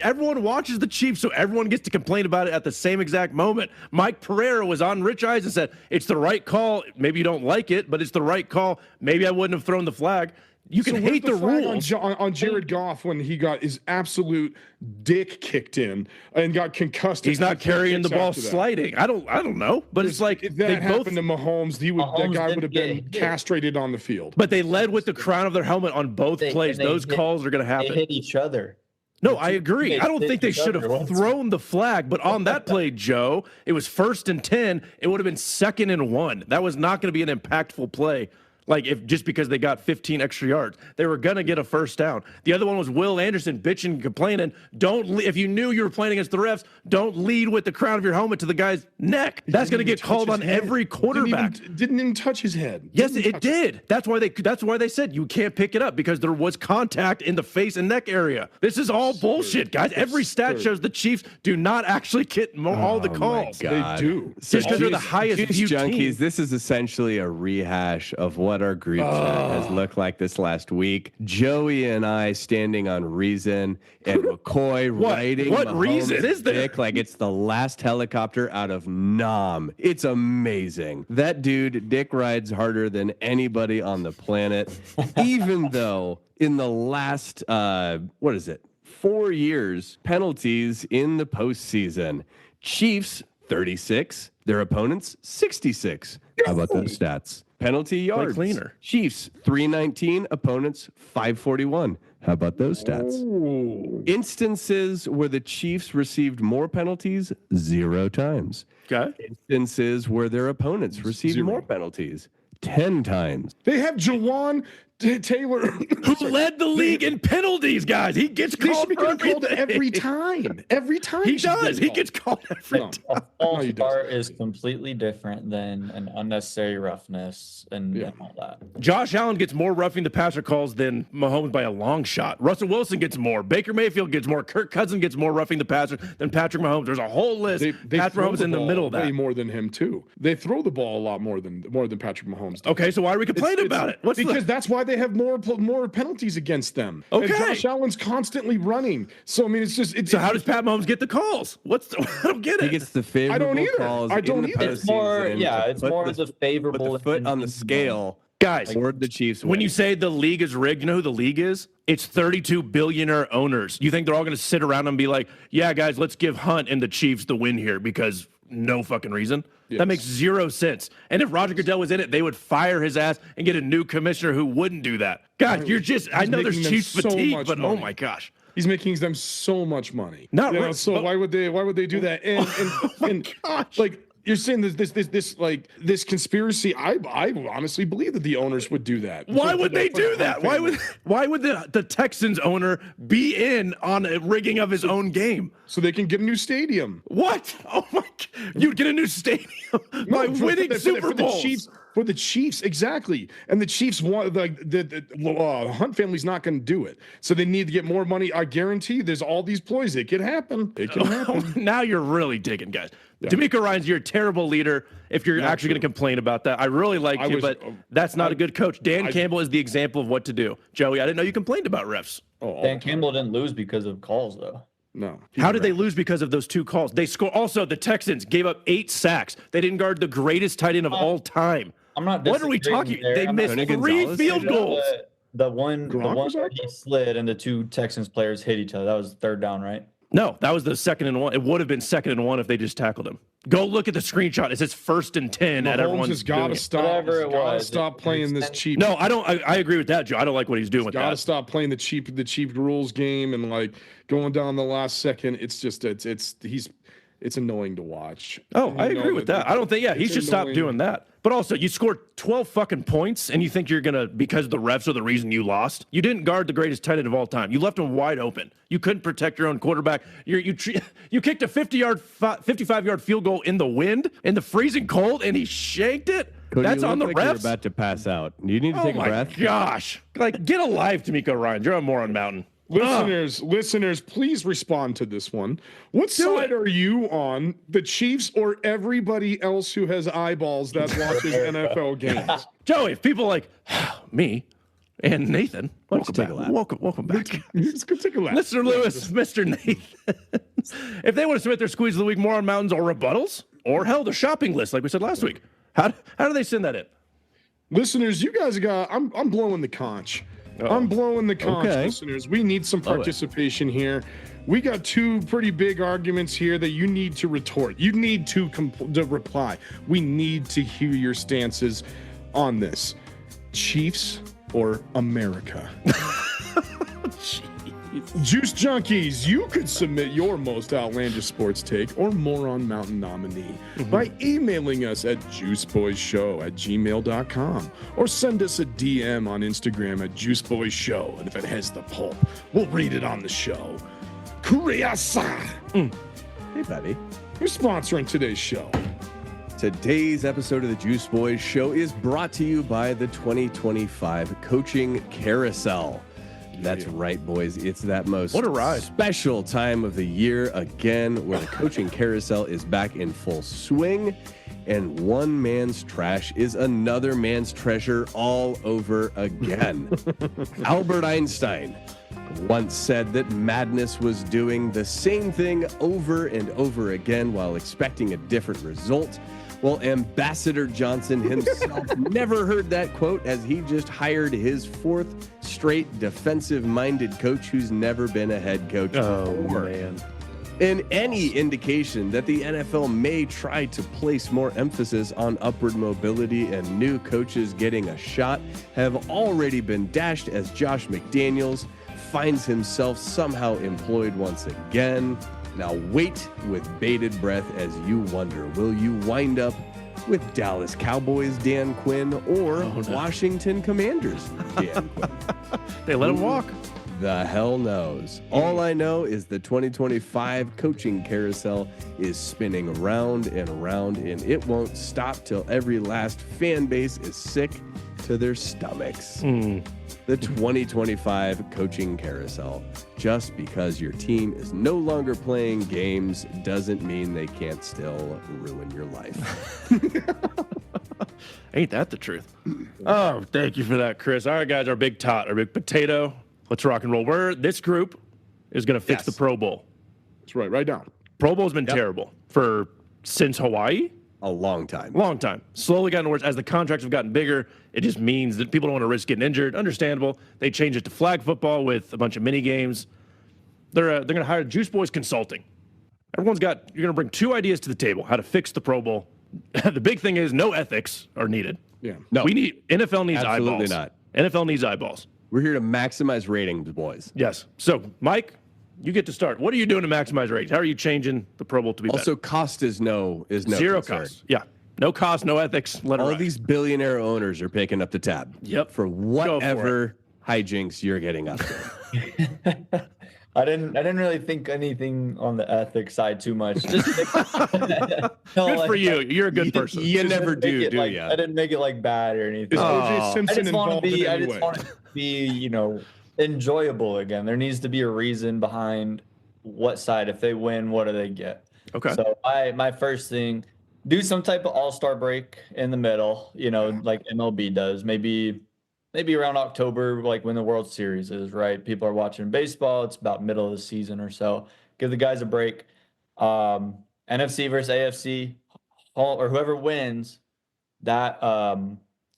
Everyone watches the Chiefs, so everyone gets to complain about it at the same exact moment. Mike Pereira was on Rich Eisen and said, it's the right call. Maybe you don't like it, but it's the right call. Maybe I wouldn't have thrown the flag. You can hate the rules. On Jared Goff when he got his absolute dick kicked in and got concussed. He's not carrying the ball sliding. I don't know, but it's like if that happened to Mahomes, that guy would have been castrated on the field. But they led with the crown of their helmet on both plays. Those calls are going to happen. They hit each other. No, I agree. I don't think they should have thrown the flag, but on that play, Joe, it was 1st and 10. It would have been 2nd and 1. That was not going to be an impactful play. Like, if just because they got 15 extra yards, they were going to get a first down. The other one was Will Anderson bitching and complaining. If you knew you were playing against the refs, don't lead with the crown of your helmet to the guy's neck. That's going to get called on every quarterback. Didn't even touch his head. Yes, it did. That's why they said you can't pick it up because there was contact in the face and neck area. This is all bullshit, guys. Every stat shows the Chiefs do not actually get all the calls. They do. Just because they're the highest viewed junkies. team. This is essentially a rehash of what our group chat has looked like this last week. Joey and I standing on Reason and McCoy writing what Mahomes' reason is there? dick like it's the last helicopter out of Nam. It's amazing. That dude dick rides harder than anybody on the planet, even though in the last 4 years penalties in the postseason, Chiefs 36, their opponents 66. How about those stats? Penalty yards. Cleaner. Chiefs 319, opponents 541. How about those stats? Ooh. Instances where the Chiefs received more penalties, 0 times. Okay. Instances where their opponents received more penalties, 10 times. They have Jawan Taylor, who led the league in penalties, guys. He gets called for called every time. Every time he does. He gets called every time. A false start is completely different than an unnecessary roughness and all that. Josh Allen gets more roughing the passer calls than Mahomes by a long shot. Russell Wilson gets more. Baker Mayfield gets more. Kirk Cousins gets more roughing the passer than Patrick Mahomes. There's a whole list. Patrick Mahomes in the middle of that. Way more than him too. They throw the ball a lot more than Patrick Mahomes does. Okay, so why are we complaining about it? Because that's why they have more penalties against them. Okay. And Josh Allen's constantly running. So I mean, it's just. So how does Pat Mahomes get the calls? I don't get it. He gets the favorable calls. I don't either. It's more, it's more of the favorable. Put the foot on the scale. Guys, the Chiefs when you say the league is rigged, you know who the league is? It's 32 billionaire owners. You think they're all going to sit around and be like, yeah, guys, let's give Hunt and the Chiefs the win here because no fucking reason? Yes. That makes 0 sense. And if Roger Goodell was in it, they would fire his ass and get a new commissioner who wouldn't do that. God, I know there's Chiefs fatigue, but oh my gosh. He's making them so much money. So why would they do that? And gosh. Like you're saying this conspiracy. I honestly believe that the owners would do that. Why would they do that? Why would the Texans owner be in on a rigging of his own game? So they can get a new stadium. What? Oh my God. You'd get a new stadium by winning Super Bowls. for the Chiefs, exactly. And the Chiefs want the Hunt family's not going to do it, so they need to get more money. I guarantee there's all these ploys. It can happen. It can happen. Now you're really digging, guys. Yeah. D'Amico Ryans, you're a terrible leader. If you're actually going to complain about that, I really liked you, but that's not a good coach. Dan Campbell is the example of what to do. Joey, I didn't know you complained about refs. Dan Campbell didn't lose because of calls, though. No. How did they lose because of those 2 calls? They score. Also, the Texans gave up 8 sacks. They didn't guard the greatest tight end of all time. I'm not. What are we talking? They missed 3 field goals. The one where he slid and the 2 Texans players hit each other. That was 3rd down, right? No, that was the 2nd and 1. It would have been 2nd and 1 if they just tackled him. Go look at the screenshot. It says 1st and 10 at everyone's. Has got to stop. Whatever it was. Stop playing this cheap. No, I don't. I agree with that, Joe. I don't like what he's doing with that. Got to stop playing the cheap rules game and like going down the last second. It's just it's annoying to watch. Oh, I agree with that. I don't think. Yeah, he should stop doing that. But also, you scored 12 fucking points, and you think you're gonna, because the refs are the reason you lost. You didn't guard the greatest tight end of all time. You left him wide open. You couldn't protect your own quarterback. You kicked a 55-yard field goal in the wind, in the freezing cold, and he shanked it. Cody, that's on the like refs. You're about to pass out. You need to take a breath. Oh my gosh! Like, get alive, D'Amico Ryans. You're on Moron Mountain. Listeners, please respond to this one. What side are you on, the Chiefs or everybody else who has eyeballs that watches NFL games? Joey, if people like me and Nathan, welcome back. Let's go take a lap. Mr. Lewis, Mr. Nathan. If they want to submit their squeeze of the week, Moron Mountains or rebuttals, or hell, the shopping list, like we said last week, how do they send that in? Listeners, you guys got. I'm blowing the conch. I'm blowing the conch, listeners. We need some participation here. We got 2 pretty big arguments here that you need to retort. You need to reply. We need to hear your stances on this. Chiefs or America? Juice Junkies, you could submit your most outlandish sports take or Moron Mountain nominee by emailing us at juiceboyshow@gmail.com or send us a DM on Instagram at juiceboyshow. And if it has the pulp, we'll read it on the show. Kuriasa. Hey, buddy. Who's sponsoring today's show? Today's episode of the Juice Boys Show is brought to you by the 2025 Coaching Carousel. That's right, boys. It's that most special time of the year again where the coaching carousel is back in full swing, and one man's trash is another man's treasure all over again. Albert Einstein once said that madness was doing the same thing over and over again while expecting a different result. Well, Ambassador Johnson himself never heard that quote, as he just hired his 4th straight defensive-minded coach who's never been a head coach before. Man. And any indication that the NFL may try to place more emphasis on upward mobility and new coaches getting a shot have already been dashed, as Josh McDaniels finds himself somehow employed once again. Now wait with bated breath as you wonder, will you wind up with Dallas Cowboys Dan Quinn or Washington Commanders Dan Quinn? They let him walk. The hell knows. All I know is the 2025 coaching carousel is spinning round and round, and it won't stop till every last fan base is sick to their stomachs. The 2025 coaching carousel. Just because your team is no longer playing games doesn't mean they can't still ruin your life. Ain't that the truth? Oh, thank you for that, Chris. All right, guys, our big tot, our big potato. Let's rock and roll. This group is going to fix the Pro Bowl. That's right. Right down. Pro Bowl's been terrible since Hawaii. A long time. Long time. Slowly gotten worse. As the contracts have gotten bigger, it just means that people don't want to risk getting injured. Understandable. They changed it to flag football with a bunch of mini games. They're going to hire Juice Boys Consulting. You're going to bring 2 ideas to the table, how to fix the Pro Bowl. The big thing is no ethics are needed. Yeah. No. NFL needs Absolutely eyeballs. Not. NFL needs eyeballs. We're here to maximize ratings, boys. Yes. So, Mike, you get to start. What are you doing to maximize ratings? How are you changing the Pro Bowl to be also, better? cost is no zero concern. cost. Yeah. No cost, no ethics. All these billionaire owners are picking up the tab. Yep. For whatever hijinks you're getting up to. I didn't really think anything on the ethics side too much. Just Good for you. You're a good person. You never do you? ya? I didn't make it like bad or anything. Is OJ Oh. Simpson I just want to involved in be. I any just way? want to be. Enjoyable again. There needs to be a reason behind what side. If they win, what do they get? Okay. So my first thing, do some type of all-star break in the middle. Like MLB does. Maybe around October, like when the World Series is, right? People are watching baseball. It's about middle of the season or so. Give the guys a break. NFC versus AFC, or whoever wins that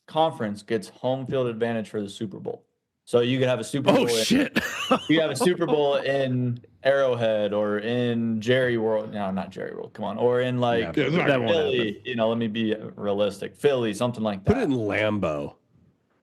conference gets home field advantage for the Super Bowl. So you could have a Super Bowl. Oh shit! You have a Super Bowl in Arrowhead or in Jerry World. No, not Jerry World. Come on, or in like Yeah, that won't Philly. Let me be realistic. Philly, something like that. Put it in Lambeau.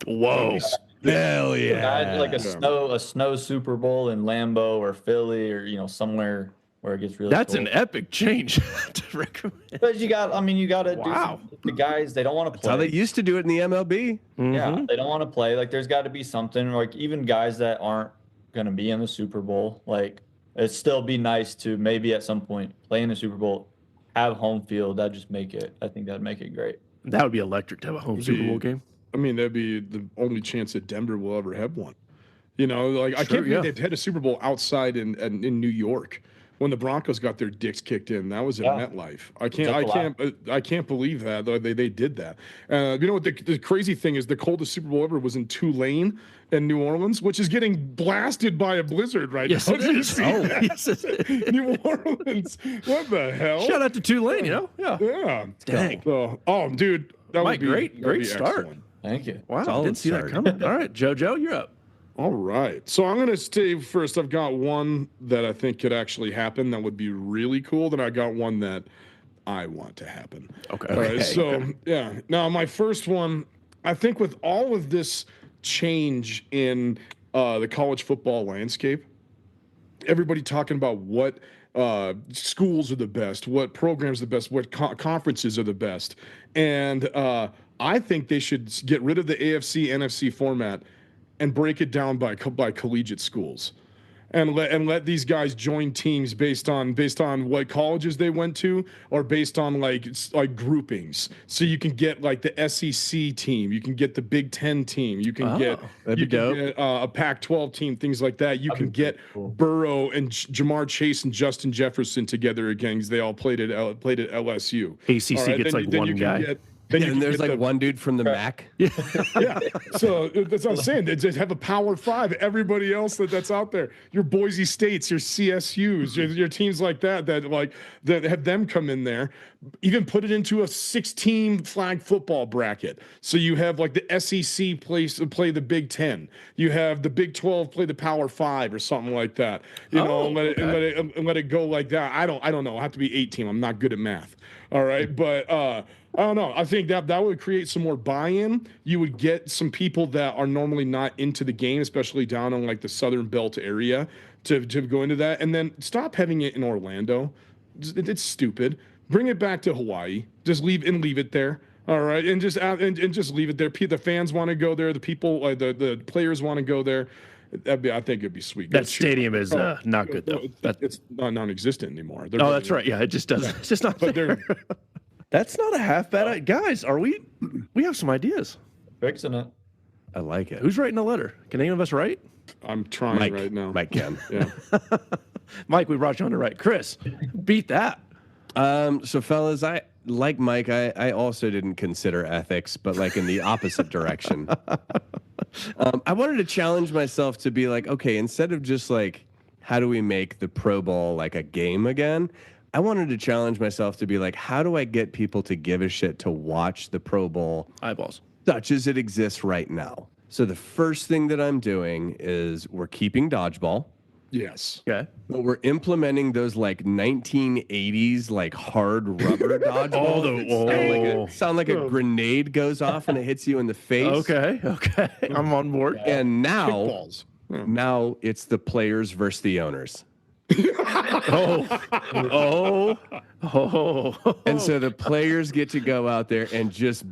Whoa! Hell yeah! Imagine like a snow Super Bowl in Lambeau or Philly or somewhere where it gets really. That's cold. an epic change to recommend. But you got to Wow. do the guys. They don't want to That's how play. they used to do it in the MLB. Yeah, they don't want to play. Like, there's got to be something. Like, even guys that aren't going to be in the Super Bowl, like, it'd still be nice to maybe at some point play in the Super Bowl, have home field. I think that'd make it great. That would be electric to have a home Super Bowl game. I mean, that'd be the only chance that Denver will ever have one. Like I Sure, can't believe they've had a Super Bowl outside in New York when the Broncos got their dicks kicked in. That was at MetLife. I can't believe that they did that. What the crazy thing is? The coldest Super Bowl ever was in Tulane in New Orleans, which is getting blasted by a blizzard right Yes, now. it is. Yes, it is. New Orleans. What the hell? Shout out to Tulane. Yeah. Yeah. Dang. So, dude, that Mike, would be great start. excellent. Thank you. Wow, I Solid didn't see that start. coming. All right, JoJo, you're up. All right. So I'm going to stay first. I've got one that I think could actually happen that would be really cool. Then I got one that I want to happen. Okay. All right. So, yeah. Now, my first one, I think with all of this change in the college football landscape, everybody talking about what schools are the best, what programs are the best, what conferences are the best. And I think they should get rid of the AFC, NFC format and break it down by collegiate schools, and let these guys join teams based on what colleges they went to, or based on like groupings. So you can get like the SEC team, you can get the Big Ten team, you can get a Pac-12 team, things like that. You can get Burrow and Jamar Chase and Justin Jefferson together again because they all played at LSU. ACC gets like one guy. And there's like one dude from the MAC. Yeah. So that's what I'm saying. They just have a Power Five. Everybody else that's out there, your Boise States, your CSUs, your teams like that have them come in there. Even put it into a 6-team flag football bracket. So you have like the SEC play the Big Ten. You have the Big 12 play the Power Five or something like that. And let it go like that. I don't know. I have to be 8-team. I'm not good at math. All right, but I don't know. I think that would create some more buy-in. You would get some people that are normally not into the game, especially down in like the Southern Belt area, to go into that. And then stop having it in Orlando. It's stupid. Bring it back to Hawaii. Just leave it there. All right, and just leave it there. The fans want to go there. The people, the players want to go there. I think it'd be sweet. That stadium is not good though. It's non-existent anymore. That's right. Yeah, it just doesn't. It's just not there. That's not a half bad. Guys, we have some ideas. Fixing it. I like it. Who's writing a letter? Can any of us write? I'm trying right now. Mike can. Yeah. Mike, we brought you on to write. Chris, beat that. So fellas, I like Mike. I also didn't consider ethics, but like in the opposite direction. I wanted to challenge myself to be like, okay, instead of just like, how do we make the Pro Bowl like a game again? I wanted to challenge myself to be like, how do I get people to give a shit to watch the Pro Bowl Eyeballs. such as it exists right now? So the first thing that I'm doing is we're keeping dodgeball. Yes. Okay. But we're implementing those like 1980s like hard rubber dodgeballs. Sound like a grenade goes off and it hits you in the face. Okay. I'm on board. And now Kickballs. Now it's the players versus the owners. Oh. And so the players get to go out there and just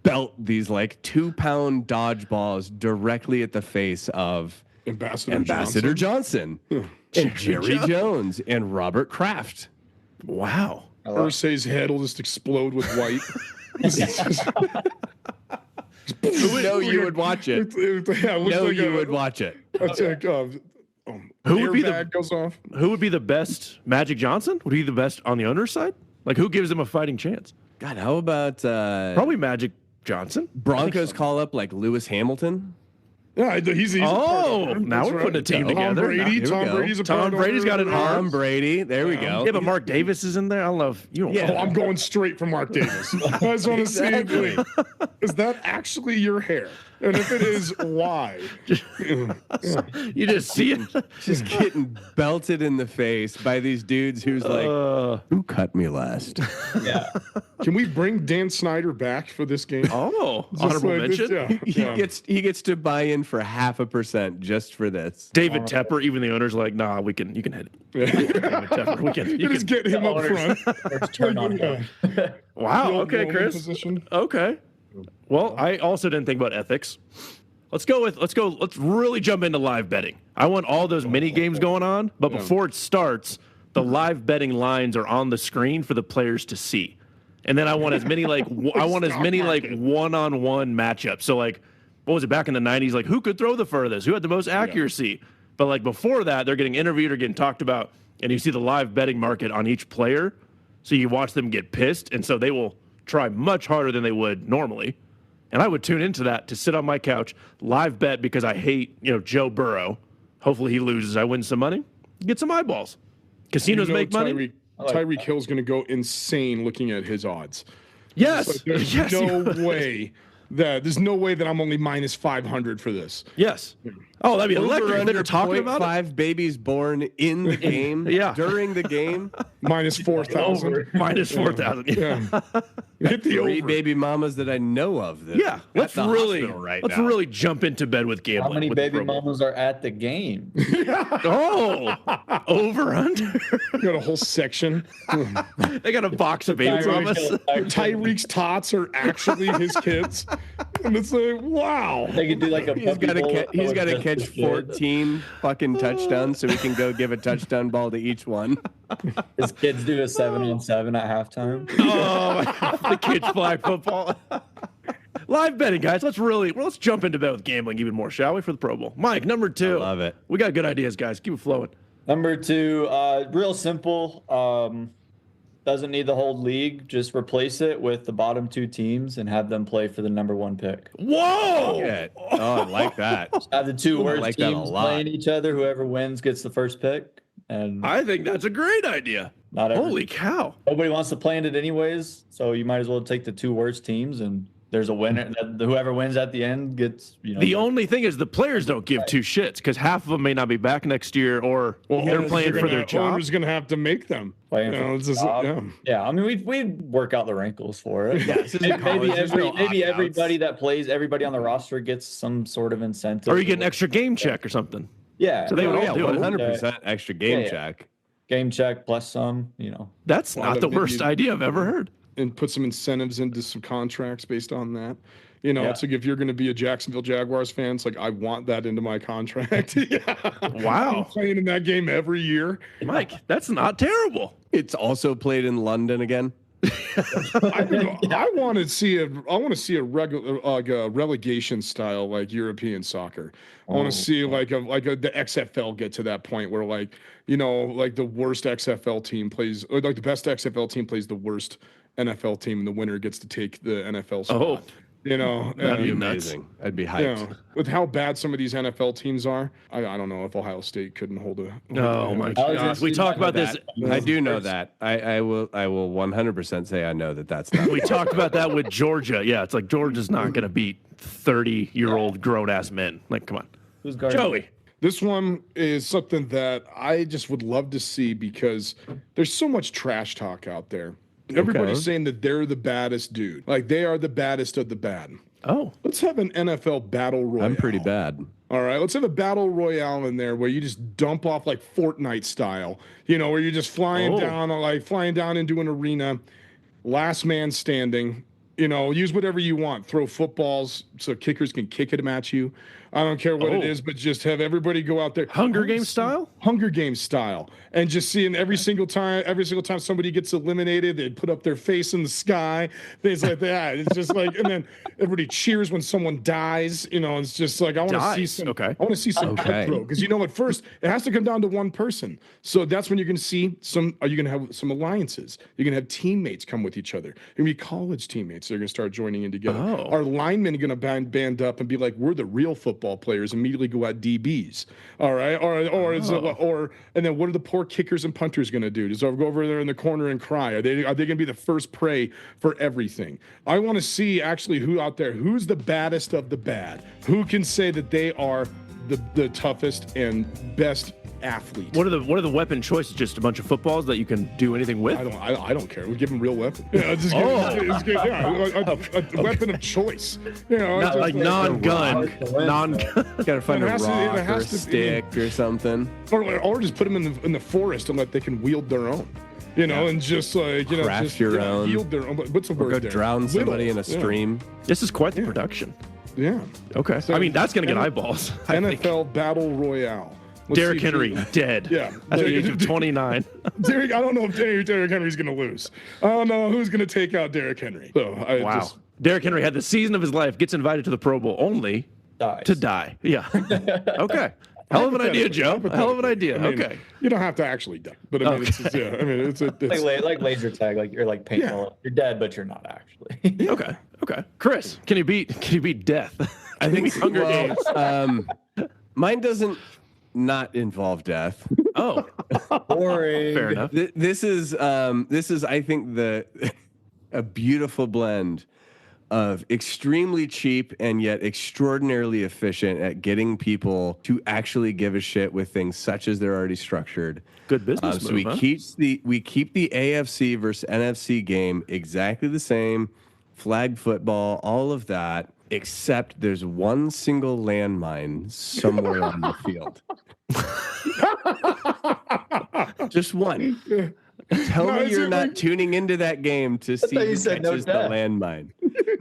belt these like 2-pound dodgeballs directly at the face of Ambassador Johnson. and Jerry Jones and Robert Kraft. Wow. Irsay's head will just explode with white. Who know you would watch it? You would watch it. It's like, Who would be airbag goes off. Who would be the best? Magic Johnson? Would he be the best on the owner's side? Like, who gives him a fighting chance? God, how about Probably Magic Johnson. Broncos call up like Lewis Hamilton? Yeah, he's a part owner. Now That's we're putting a team Tom together. Brady. Now, here we Tom go. Brady's a Tom part Brady's got an arm. Tom Brady. There we go. Yeah, but Mark Davis is in there. I don't know if you don't. Yeah. Oh, I'm going straight for Mark Davis. I just want to see, Exactly. is that actually your hair? And if it is, why? You just see it. Just getting belted in the face by these dudes who's like, who cut me last? Yeah. Can we bring Dan Snyder back for this game? Oh, Just honorable like this- mention. He gets to buy in for 0.5% just for this. David Tepper, even the owner's like, nah, you can hit it. David Tepper, you Just can. get him up front. Let's turn on him. Wow. The old Okay, Roman Chris. position. Okay. Well, I also didn't think about ethics. Let's really jump into live betting. I want all those mini games going on, but before it starts, the live betting lines are on the screen for the players to see. And then I want as many one-on-one matchups. So like, what was it back in the 90s? Like, who could throw the furthest? Who had the most accuracy? But like before that, they're getting interviewed or getting talked about, and you see the live betting market on each player. So you watch them get pissed, and so they will try much harder than they would normally. And I would tune into that to sit on my couch, live bet because I hate, Joe Burrow. Hopefully he loses. I win some money, get some eyeballs. Casinos make money. Tyreek Hill's going to go insane looking at his odds. Yes. Like, there's Yes. there's no way that I'm only minus 500 for this. Yes. Oh, that'd be electric. If Under they're talking about it. 0.5 babies born in the game, Yeah. during the game. Minus 4,000. Minus 4,000. Yeah. Hit the 3 over. baby mamas that I know of. That Yeah. are Let's at the really hospital right now. really jump into bed with gambling. How many with the baby Pro Bowl. mamas are at the game? Oh, over under. Got a whole section. They got a box of baby mamas. Tyreek's tots are actually his kids. And it's like, wow. They could do like a He's puppy got to bowl he's with got to just catch the kids. 14 fucking touchdowns so we can go give a touchdown ball to each one. His kids do a 7-on-7 at halftime. Oh, the kids flag football. Live betting, guys. Let's jump into bed with gambling even more, shall we, for the Pro Bowl? Mike, number 2. I love it. We got good ideas, guys. Keep it flowing. Number 2, real simple. Doesn't need the whole league. Just replace it with the bottom 2 teams and have them play for the number 1 pick. Whoa! Yeah. Oh, I like that. Have the 2 Ooh, I worst like that a teams lot. playing each other. Whoever wins gets the first pick. And I think that's a great idea. not Holy cow. nobody wants to play in it anyways. So you might as well take the 2 worst teams, and there's a winner. Whoever wins at the end gets. The only thing is the players don't give 2 shits because half of them may not be back next year or they're playing for their job. Owner's going to have to make them. Playing You know, for it's just, job. yeah. Yeah, I mean, we'd work out the wrinkles for it. Yeah, this isn't Maybe college. There's no maybe opt-outs. everybody that plays, everybody on the roster gets some sort of incentive. Or you get an extra game check or something. Yeah. So they would Yeah, all do it. 100% extra game Yeah. check. Game check plus some, That's Well, not the but worst idea I've ever heard. And put some incentives into some contracts based on that. Yeah. It's like if you're going to be a Jacksonville Jaguars fan, it's like I want that into my contract. Yeah. Wow. I'm playing in that game every year. Mike, that's not terrible. It's also played in London again. I want to see a relegation style like European soccer. I want to see the XFL get to that point where like the worst XFL team plays, or like the best XFL team plays the worst NFL team, and the winner gets to take the NFL spot. Oh. That'd That'd be and, nuts. Amazing. I'd be hyped. with how bad some of these NFL teams are, I don't know if Ohio State couldn't hold a. Oh my gosh. We talked about this. I do know that. I will 100% say I know that's not. We talked about that with Georgia. Yeah, it's like Georgia's not going to beat 30-year-old grown-ass men. Like, come on. Who's guarding? Joey. This one is something that I just would love to see because there's so much trash talk out there. Everybody's saying that they're the baddest dude. Like they are the baddest of the bad. Oh. Let's have an NFL battle royale. I'm pretty bad. All right, let's have a battle royale in there where you just dump off like Fortnite style. Where you're just flying down into an arena, last man standing, Use whatever you want. Throw footballs so kickers can kick them at you. I don't care what it is, but just have everybody go out there. Hunger Games style? Hunger Games style. And just seeing every single time somebody gets eliminated, they put up their face in the sky, things like that. It's just like, and then everybody cheers when someone dies. It's just like, I want to see some, I want to see some cutthroat. Because at first it has to come down to one person. So that's when you're going to see you're going to have some alliances. You're going to have teammates come with each other. You're going to be college teammates. They're going to start joining in together. Our linemen are going to band up and be like, we're the real football players, immediately go at DBs. All right. And then what are the poor kickers and punters going to do? Just go over there in the corner and cry? Are they going to be the first prey for everything? I want to see actually who's the baddest of the bad? Who can say that they are the toughest and best athlete? What are the weapon choices? Just a bunch of footballs that you can do anything with? I don't care. We give them real weapons. Yeah, a weapon of choice. Not like non-gun. Gotta find a rock or a stick or something, or just put them in the forest and let they can wield their own. And just like craft your own. Wield their own. What's the word go there? Drown somebody in a stream. This is quite the production. Yeah. Okay. So, that's going to get eyeballs. NFL Battle Royale. Derrick Henry dead. Yeah. At the age of 29. I don't know if Derrick Henry's going to lose. I don't know who's going to take out Derrick Henry. So Derrick Henry had the season of his life, gets invited to the Pro Bowl only to die. Yeah. Okay. Hell of an idea, Joe. Hell of an idea. Okay. You don't have to actually die, but it's like laser tag, like you're like paintball. You're dead, but you're not actually. Okay. Chris, can you beat death? I think Hunger Games. Mine doesn't not involve death. Oh, boring. Fair enough. This is I think a beautiful blend of extremely cheap and yet extraordinarily efficient at getting people to actually give a shit with things such as they're already structured. Good business So move, we keep the AFC versus NFC game exactly the same, flag football, all of that, except there's one single landmine somewhere on the field. Just one. Tell me you're not tuning into that game to see who catches the landmine.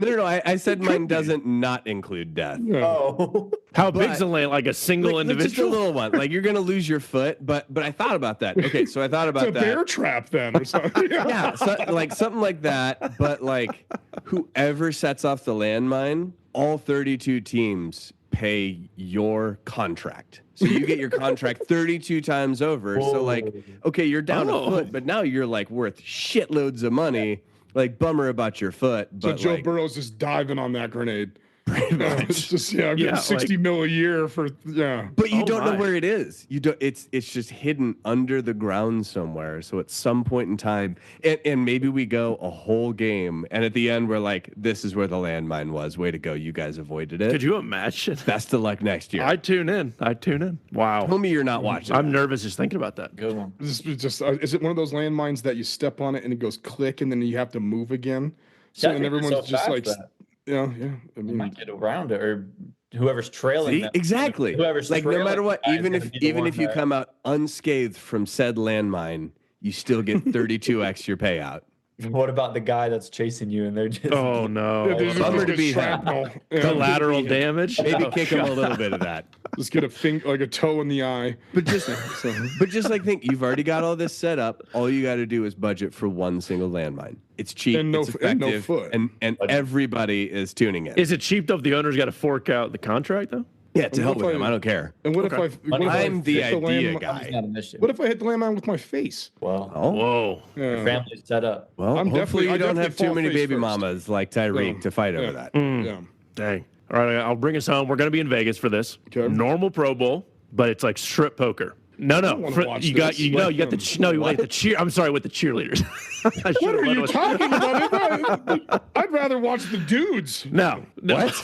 No. I said mine doesn't not include death. Oh. How big's a land? Like a single individual? Just a little one. Like you're going to lose your foot. But I thought about that. Okay, so I thought about that. It's a bear trap then or something. Yeah, like something like that. But like whoever sets off the landmine, all 32 teams pay your contract. So you get your contract 32 times over. Whoa. So like, okay, you're down a foot, but now you're like worth shitloads of money. Like bummer about your foot. But so Joe Burrow's just diving on that grenade. Pretty much. It's just I'm getting 60 mil a year for But you don't know where it is. You don't. It's just hidden under the ground somewhere. So at some point in time, and maybe we go a whole game, and at the end we're like, "This is where the landmine was. Way to go, you guys avoided it." Could you imagine? Best of luck next year. I'd tune in. Wow. Tell me you're not watching. I'm nervous just thinking about that. Good one. Is it one of those landmines that you step on it and it goes click and then you have to move again? So and everyone's just like. Yeah. I mean, you might get around it, or whoever's trailing. Exactly. Whoever's like no matter what, even if you come out unscathed from said landmine, you still get 32x your payout. What about the guy that's chasing you and they're just oh no, bummer to be shrapnel. Collateral damage. Maybe kick him a little bit of that. Just get a finger, like a toe in the eye. But just like think you've already got all this set up. All you got to do is budget for one single landmine. It's cheap, and it's effective, no foot. and everybody is tuning in. Is it cheap though if the owner's got to fork out the contract though? Yeah, to help with him. I don't care. And what if I'm the idea guy? What if I hit the landmine with my face? Well, whoa. Your family's set up. Well, hopefully you don't have too many baby mamas like Tyreek to fight over that. Yeah. Dang. All right, I'll bring us home. We're going to be in Vegas for this. Okay. Normal Pro Bowl, but it's like strip poker. No. You got the cheer. I'm sorry, with the cheerleaders. What are you talking about? I'd rather watch the dudes. No. What?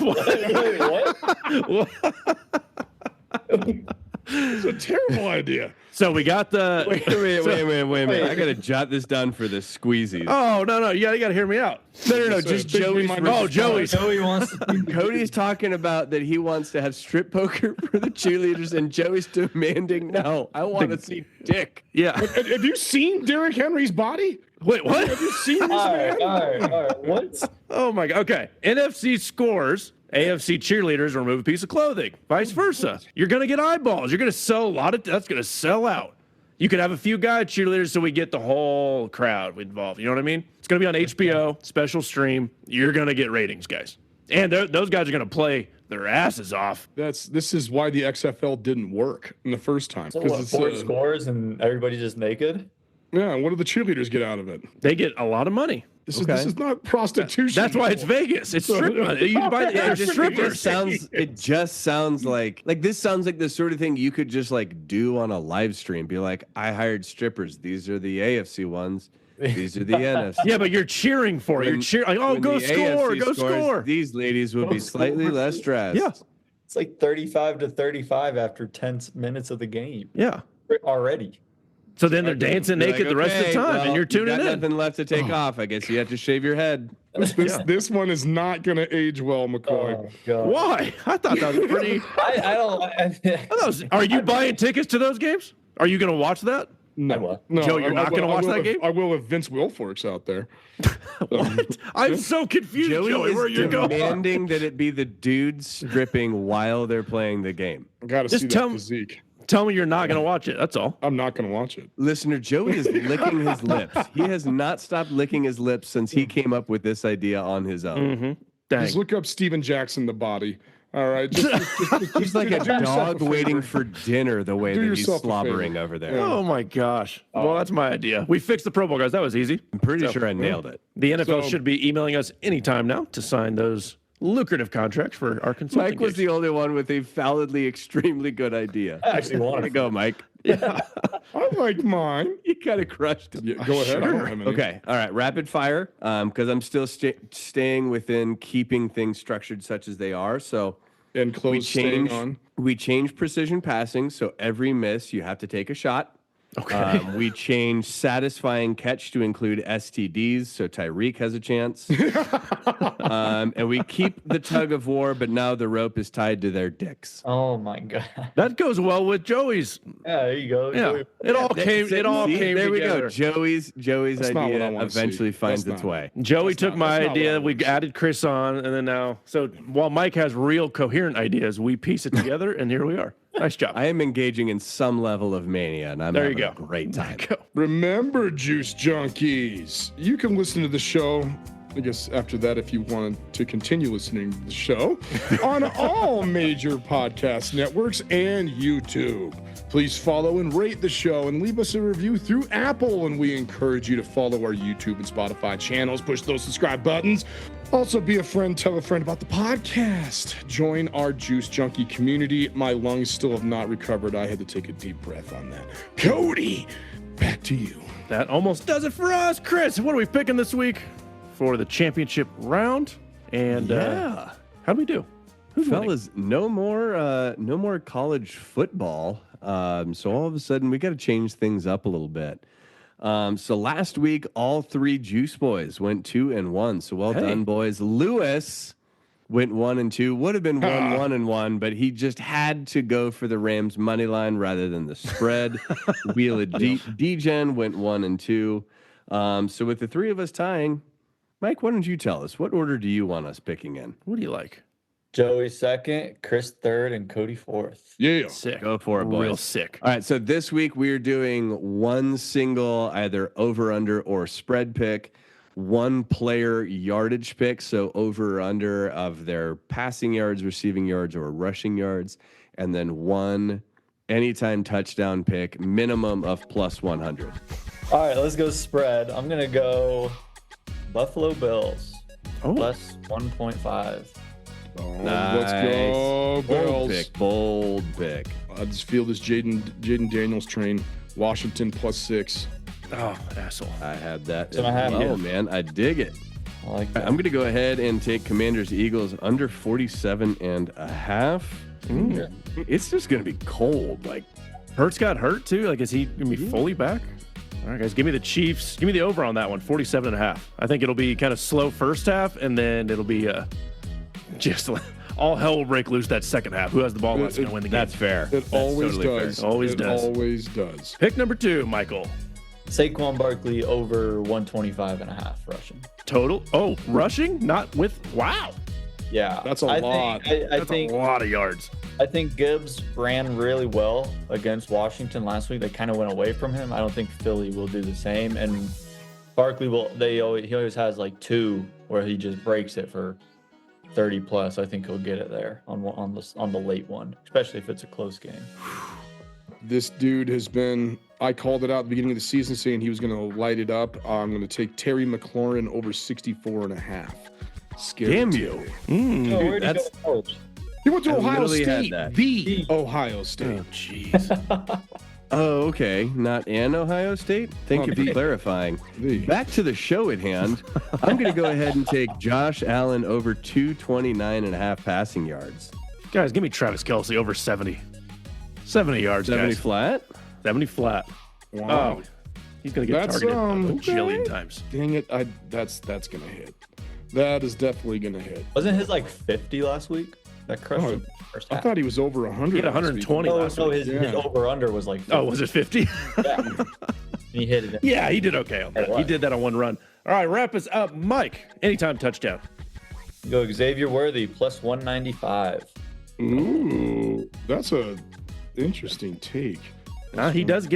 It's a terrible idea. So we got the. Wait a minute. I gotta jot this down for the squeezies. Oh no, you gotta hear me out. No. Just Joey's. Joey wants to. Cody's talking about that he wants to have strip poker for the cheerleaders, and Joey's demanding, no, I want to see dick. Yeah. Have you seen Derrick Henry's body? Wait, what? Have you seen this All man? right. What? Oh my god. Okay. NFC scores. AFC cheerleaders remove a piece of clothing. Vice versa. You're gonna get eyeballs. You're gonna sell a lot of. That's gonna sell out. You could have a few guy cheerleaders so we get the whole crowd involved. You know what I mean? It's gonna be on HBO, special stream. You're gonna get ratings, guys. And those guys are gonna play their asses off. This is why the XFL didn't work in the first time. So what, 4 scores and everybody just naked? Yeah, what do the cheerleaders get out of it? They get a lot of money. This is not prostitution. That's why it's Vegas. It's strip money. You can buy the strippers. It just sounds like this sounds like the sort of thing you could just like do on a live stream. Be like, I hired strippers. These are the AFC ones. These are the NFC. Yeah, but you're cheering for it. You're cheering. Like, oh, go score. These ladies will be slightly less dressed. Yeah. It's like 35-35 after 10 minutes of the game. Yeah. Already. So then they're dancing You're naked like, the rest of the time, and you're tuning you got in. nothing left to take off. I guess you have to shave your head. This one is not going to age well, McCoy. Oh, God. Why? I thought that was pretty. I don't. Are you buying tickets to those games? Are you going to watch that? No, Joe, you're not gonna watch that game? I will if Vince Wilfork's out there. What? I'm so confused, Joey. Where you going? Demanding that it be the dudes stripping while they're playing the game. I got to see that physique. Tell me you're not going to watch it. That's all. I'm not going to watch it. Listener, Joey is licking his lips. He has not stopped licking his lips since he came up with this idea on his own. Mm-hmm. Dang. Just look up Steven Jackson, the body. All right. He's like a dog waiting for dinner the way that he's slobbering over there. Oh, my gosh. Well, that's my idea. We fixed the Pro Bowl, guys. That was easy. I'm pretty sure I nailed it. The NFL should be emailing us anytime now to sign those lucrative contracts for our consulting Mike was gigs. the only one with a validly extremely good idea. I actually wanted to go, Mike. Yeah. I like mine. You kind of crushed it. Yeah, go ahead. I don't have any. Okay. All right. Rapid fire. Because I'm still staying within keeping things structured such as they are. So and close staying on. We change precision passing. So every miss, you have to take a shot. Okay. We changed satisfying catch to include STDs, so Tyreek has a chance. And we keep the tug of war, but now the rope is tied to their dicks. Oh my God. That goes well with Joey's. Yeah, there you go. Yeah. It all came There we together. go. Joey's That's not what I idea wanna eventually see. finds That's its not- way. Joey took my that's not idea. what I We want. added Chris on, and then now, so while Mike has real coherent ideas, we piece it together, and here we are. Nice job. I am engaging in some level of mania, and I'm having a great time. Remember, Juice Junkies, you can listen to the show, I guess after that, if you wanted to continue listening to the show, on all major podcast networks and YouTube. Please follow and rate the show and leave us a review through Apple, and we encourage you to follow our YouTube and Spotify channels. Push those subscribe buttons. Also, be a friend, tell a friend about the podcast. Join our Juice Junkie community. My lungs still have not recovered. I had to take a deep breath on that. Cody, back to you. That almost does it for us. Chris, what are we picking this week for the championship round? And how'd we do? Who's Fellas, no more college football. So all of a sudden, we got to change things up a little bit. So last week, all three Juice Boys went 2-1. So well done, boys. Lewis went 1-2. Would have been 1-1, but he just had to go for the Rams money line rather than the spread. Wheel of D-Gen went 1-2. So with the three of us tying, Mike, why don't you tell us? What order do you want us picking in? What do you like? Joey second, Chris third, and Cody fourth. Yeah. Sick. Go for it, boys. Real sick. All right, so this week we're doing one single either over, under, or spread pick, one player yardage pick, so over or under of their passing yards, receiving yards, or rushing yards, and then one anytime touchdown pick, minimum of plus 100. All right, let's go spread. I'm going to go Buffalo Bills, plus 1.5. Oh, Nice. Let's go, Bills. Bold pick. I just feel this Jaden Daniels train. Washington plus 6. Oh, asshole. I had that. So I have Oh, it. man, I dig it. I like that. I'm going to go ahead and take Commanders Eagles under 47.5. It's just going to be cold. Like, Hurts got hurt too. Like, is he gonna be fully back? All right, guys, give me the Chiefs. Give me the over on that one, 47.5. I think it'll be kind of slow first half, and then it'll be just all hell will break loose that second half. Who has the ball is going to win the game. that's fair. It always totally does. fair. Always does. Always does. Pick number 2, Michael. Saquon Barkley over 125.5 rushing. Total. Oh, rushing? Not with. Wow. Yeah, That's a lot. I That's think a lot of yards. I think Gibbs ran really well against Washington last week. They kind of went away from him. I don't think Philly will do the same. And Barkley will. He always has like 2 where he just breaks it for 30 plus. I think he'll get it there on the late one, especially if it's a close game. This dude has been. I called it out at the beginning of the season saying he was going to light it up. I'm going to take Terry McLaurin over 64.5. Scary. Damn you. Oh, where'd he go that's- to college? He went to I Ohio literally had State. that. The Ohio State. Oh, jeez. Oh, okay. Not an Ohio State? Thank you for clarifying. The. Back to the show at hand. I'm going to go ahead and take Josh Allen over 229.5 passing yards. Guys, give me Travis Kelce over 70. 70 yards, 70 guys. flat? 70 flat. Wow. Oh, he's going to get That's, targeted a okay. jillion times. Dang it. That's going to hit. That is definitely going to hit. Wasn't his like 50 last week? That crushed him first I half. thought he was over 100. He had 120 No, last no, week. his over-under was like 50. Oh, was it 50? Yeah. He hit it. Yeah, he did okay on that. He did that on one run. All right, wrap us up. Mike, anytime touchdown. Go Xavier Worthy, plus 195. Ooh, that's a interesting take. He gets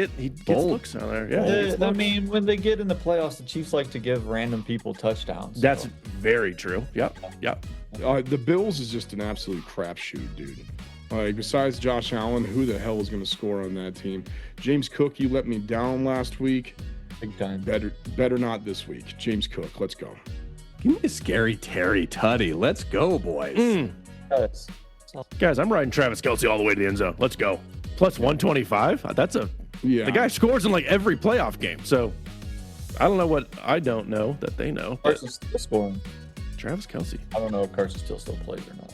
looks on there. Yeah, I mean, when they get in the playoffs, the Chiefs like to give random people touchdowns. that's so. very true. Yep. The Bills is just an absolute crapshoot, dude. Like, besides Josh Allen, who the hell is going to score on that team? James Cook, you let me down last week. Big time. Better not this week. James Cook, let's go. Give me a scary Terry Tutty. Let's go, boys. Yes. Guys, I'm riding Travis Kelce all the way to the end zone. Let's go. Plus 125. That's Yeah. the guy scores in like every playoff game. So I don't know what I don't know that they know. But Carson's still scoring. Travis Kelce. I don't know if Carson still plays or not.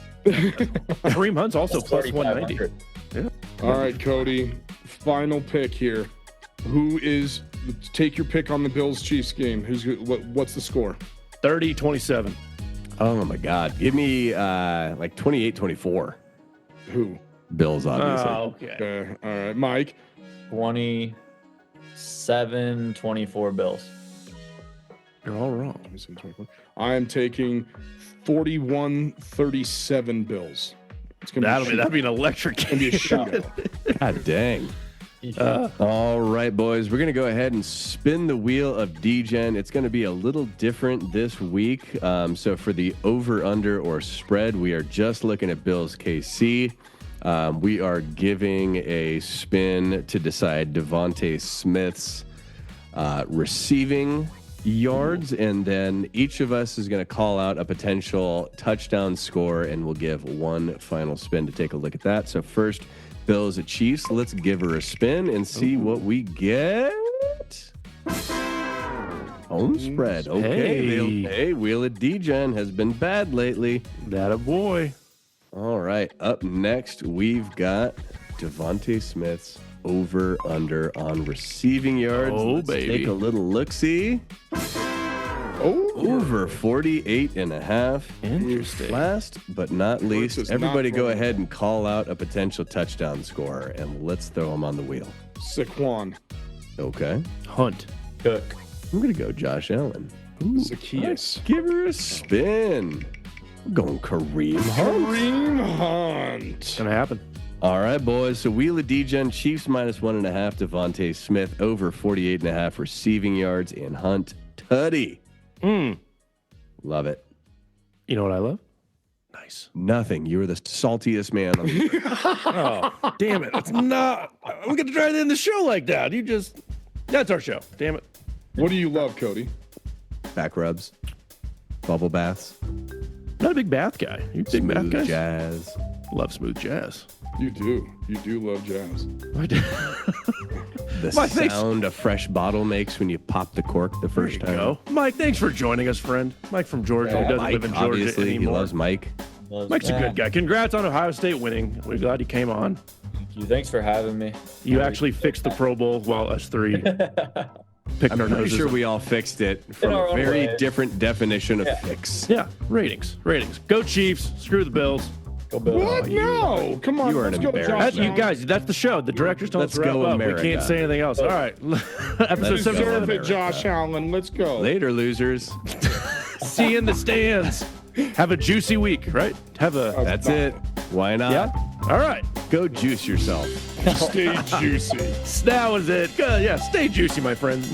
Kareem Hunt's also That's plus 190. 3,500. All right, Cody. Final pick here. Take your pick on the Bills Chiefs game. What's the score? 30-27. Oh, my God. Give me like 28-24. Who? Bills, obviously. Oh, okay. All right, Mike. 27-24 Bills. You're all wrong. I am taking 41-37 Bills. It's gonna That'll be an electric game. be a shootout. God dang. All right, boys. We're going to go ahead and spin the wheel of D-Gen. It's going to be a little different this week. So for the over-under or spread, we are just looking at Bills KC. We are giving a spin to decide Devontae Smith's receiving yards, and then each of us is going to call out a potential touchdown score, and we'll give one final spin to take a look at that. So first, Bills at Chiefs. Let's give her a spin and see what we get. Home spread. Okay. Hey, Wheel of D-Gen has been bad lately. That a boy. All right. Up next, we've got Devontae Smith's over-under on receiving yards. Oh, Let's baby. take a little look-see. Over 48.5. Interesting. Last but not least, is everybody not go wrong. ahead and call out a potential touchdown score, and let's throw them on the wheel. Saquon. Okay. Hunt. Cook. I'm going to go Josh Allen. Zacchaeus. Give her a spin. I'm going Kareem Hunt. Kareem Hunt. Gonna happen. All right, boys. So Wheel of D-Gen, Chiefs minus 1.5, Devontae Smith over 48.5 receiving yards, and Hunt Tutty. Love it. You know what I love? Nice. Nothing. You were the saltiest man on the Oh, damn it. It's not. I'm going to try to end the show like that. That's our show. Damn it. What do you love, Cody? back rubs, bubble baths, Not a big bath guy. You a big bath smooth guy? jazz. Love smooth jazz. You do. You do love jazz. I do. The Mike, thanks. sound a fresh bottle makes when you pop the cork the first time. Go. Mike, thanks for joining us, friend. Mike from Georgia. Who doesn't Mike, live in Georgia obviously, he anymore. loves Mike. Mike's a good guy. Congrats on Ohio State winning. We're glad you came on. Thank you. Thanks for having me. You actually fixed the Pro Bowl while us three picked I'm our pretty noses. sure we all fixed it from our a own very way. different definition of fix. Yeah, ratings. Go Chiefs. Screw the Bills. Go Bills. What? No. Come on. you are Let's an go to Josh embarrassment. You Allen. guys, that's the show. The directors told us Let's to wrap go, up. America. We can't say anything else. All right. Episode Let's go, 7. Deserve it, America. Josh Allen. Let's go. Later, losers. See you in the stands. Have a juicy week, right? That's it. Why not? Yeah? All right. Go juice yourself. Stay juicy. That was it. Yeah, stay juicy, my friends.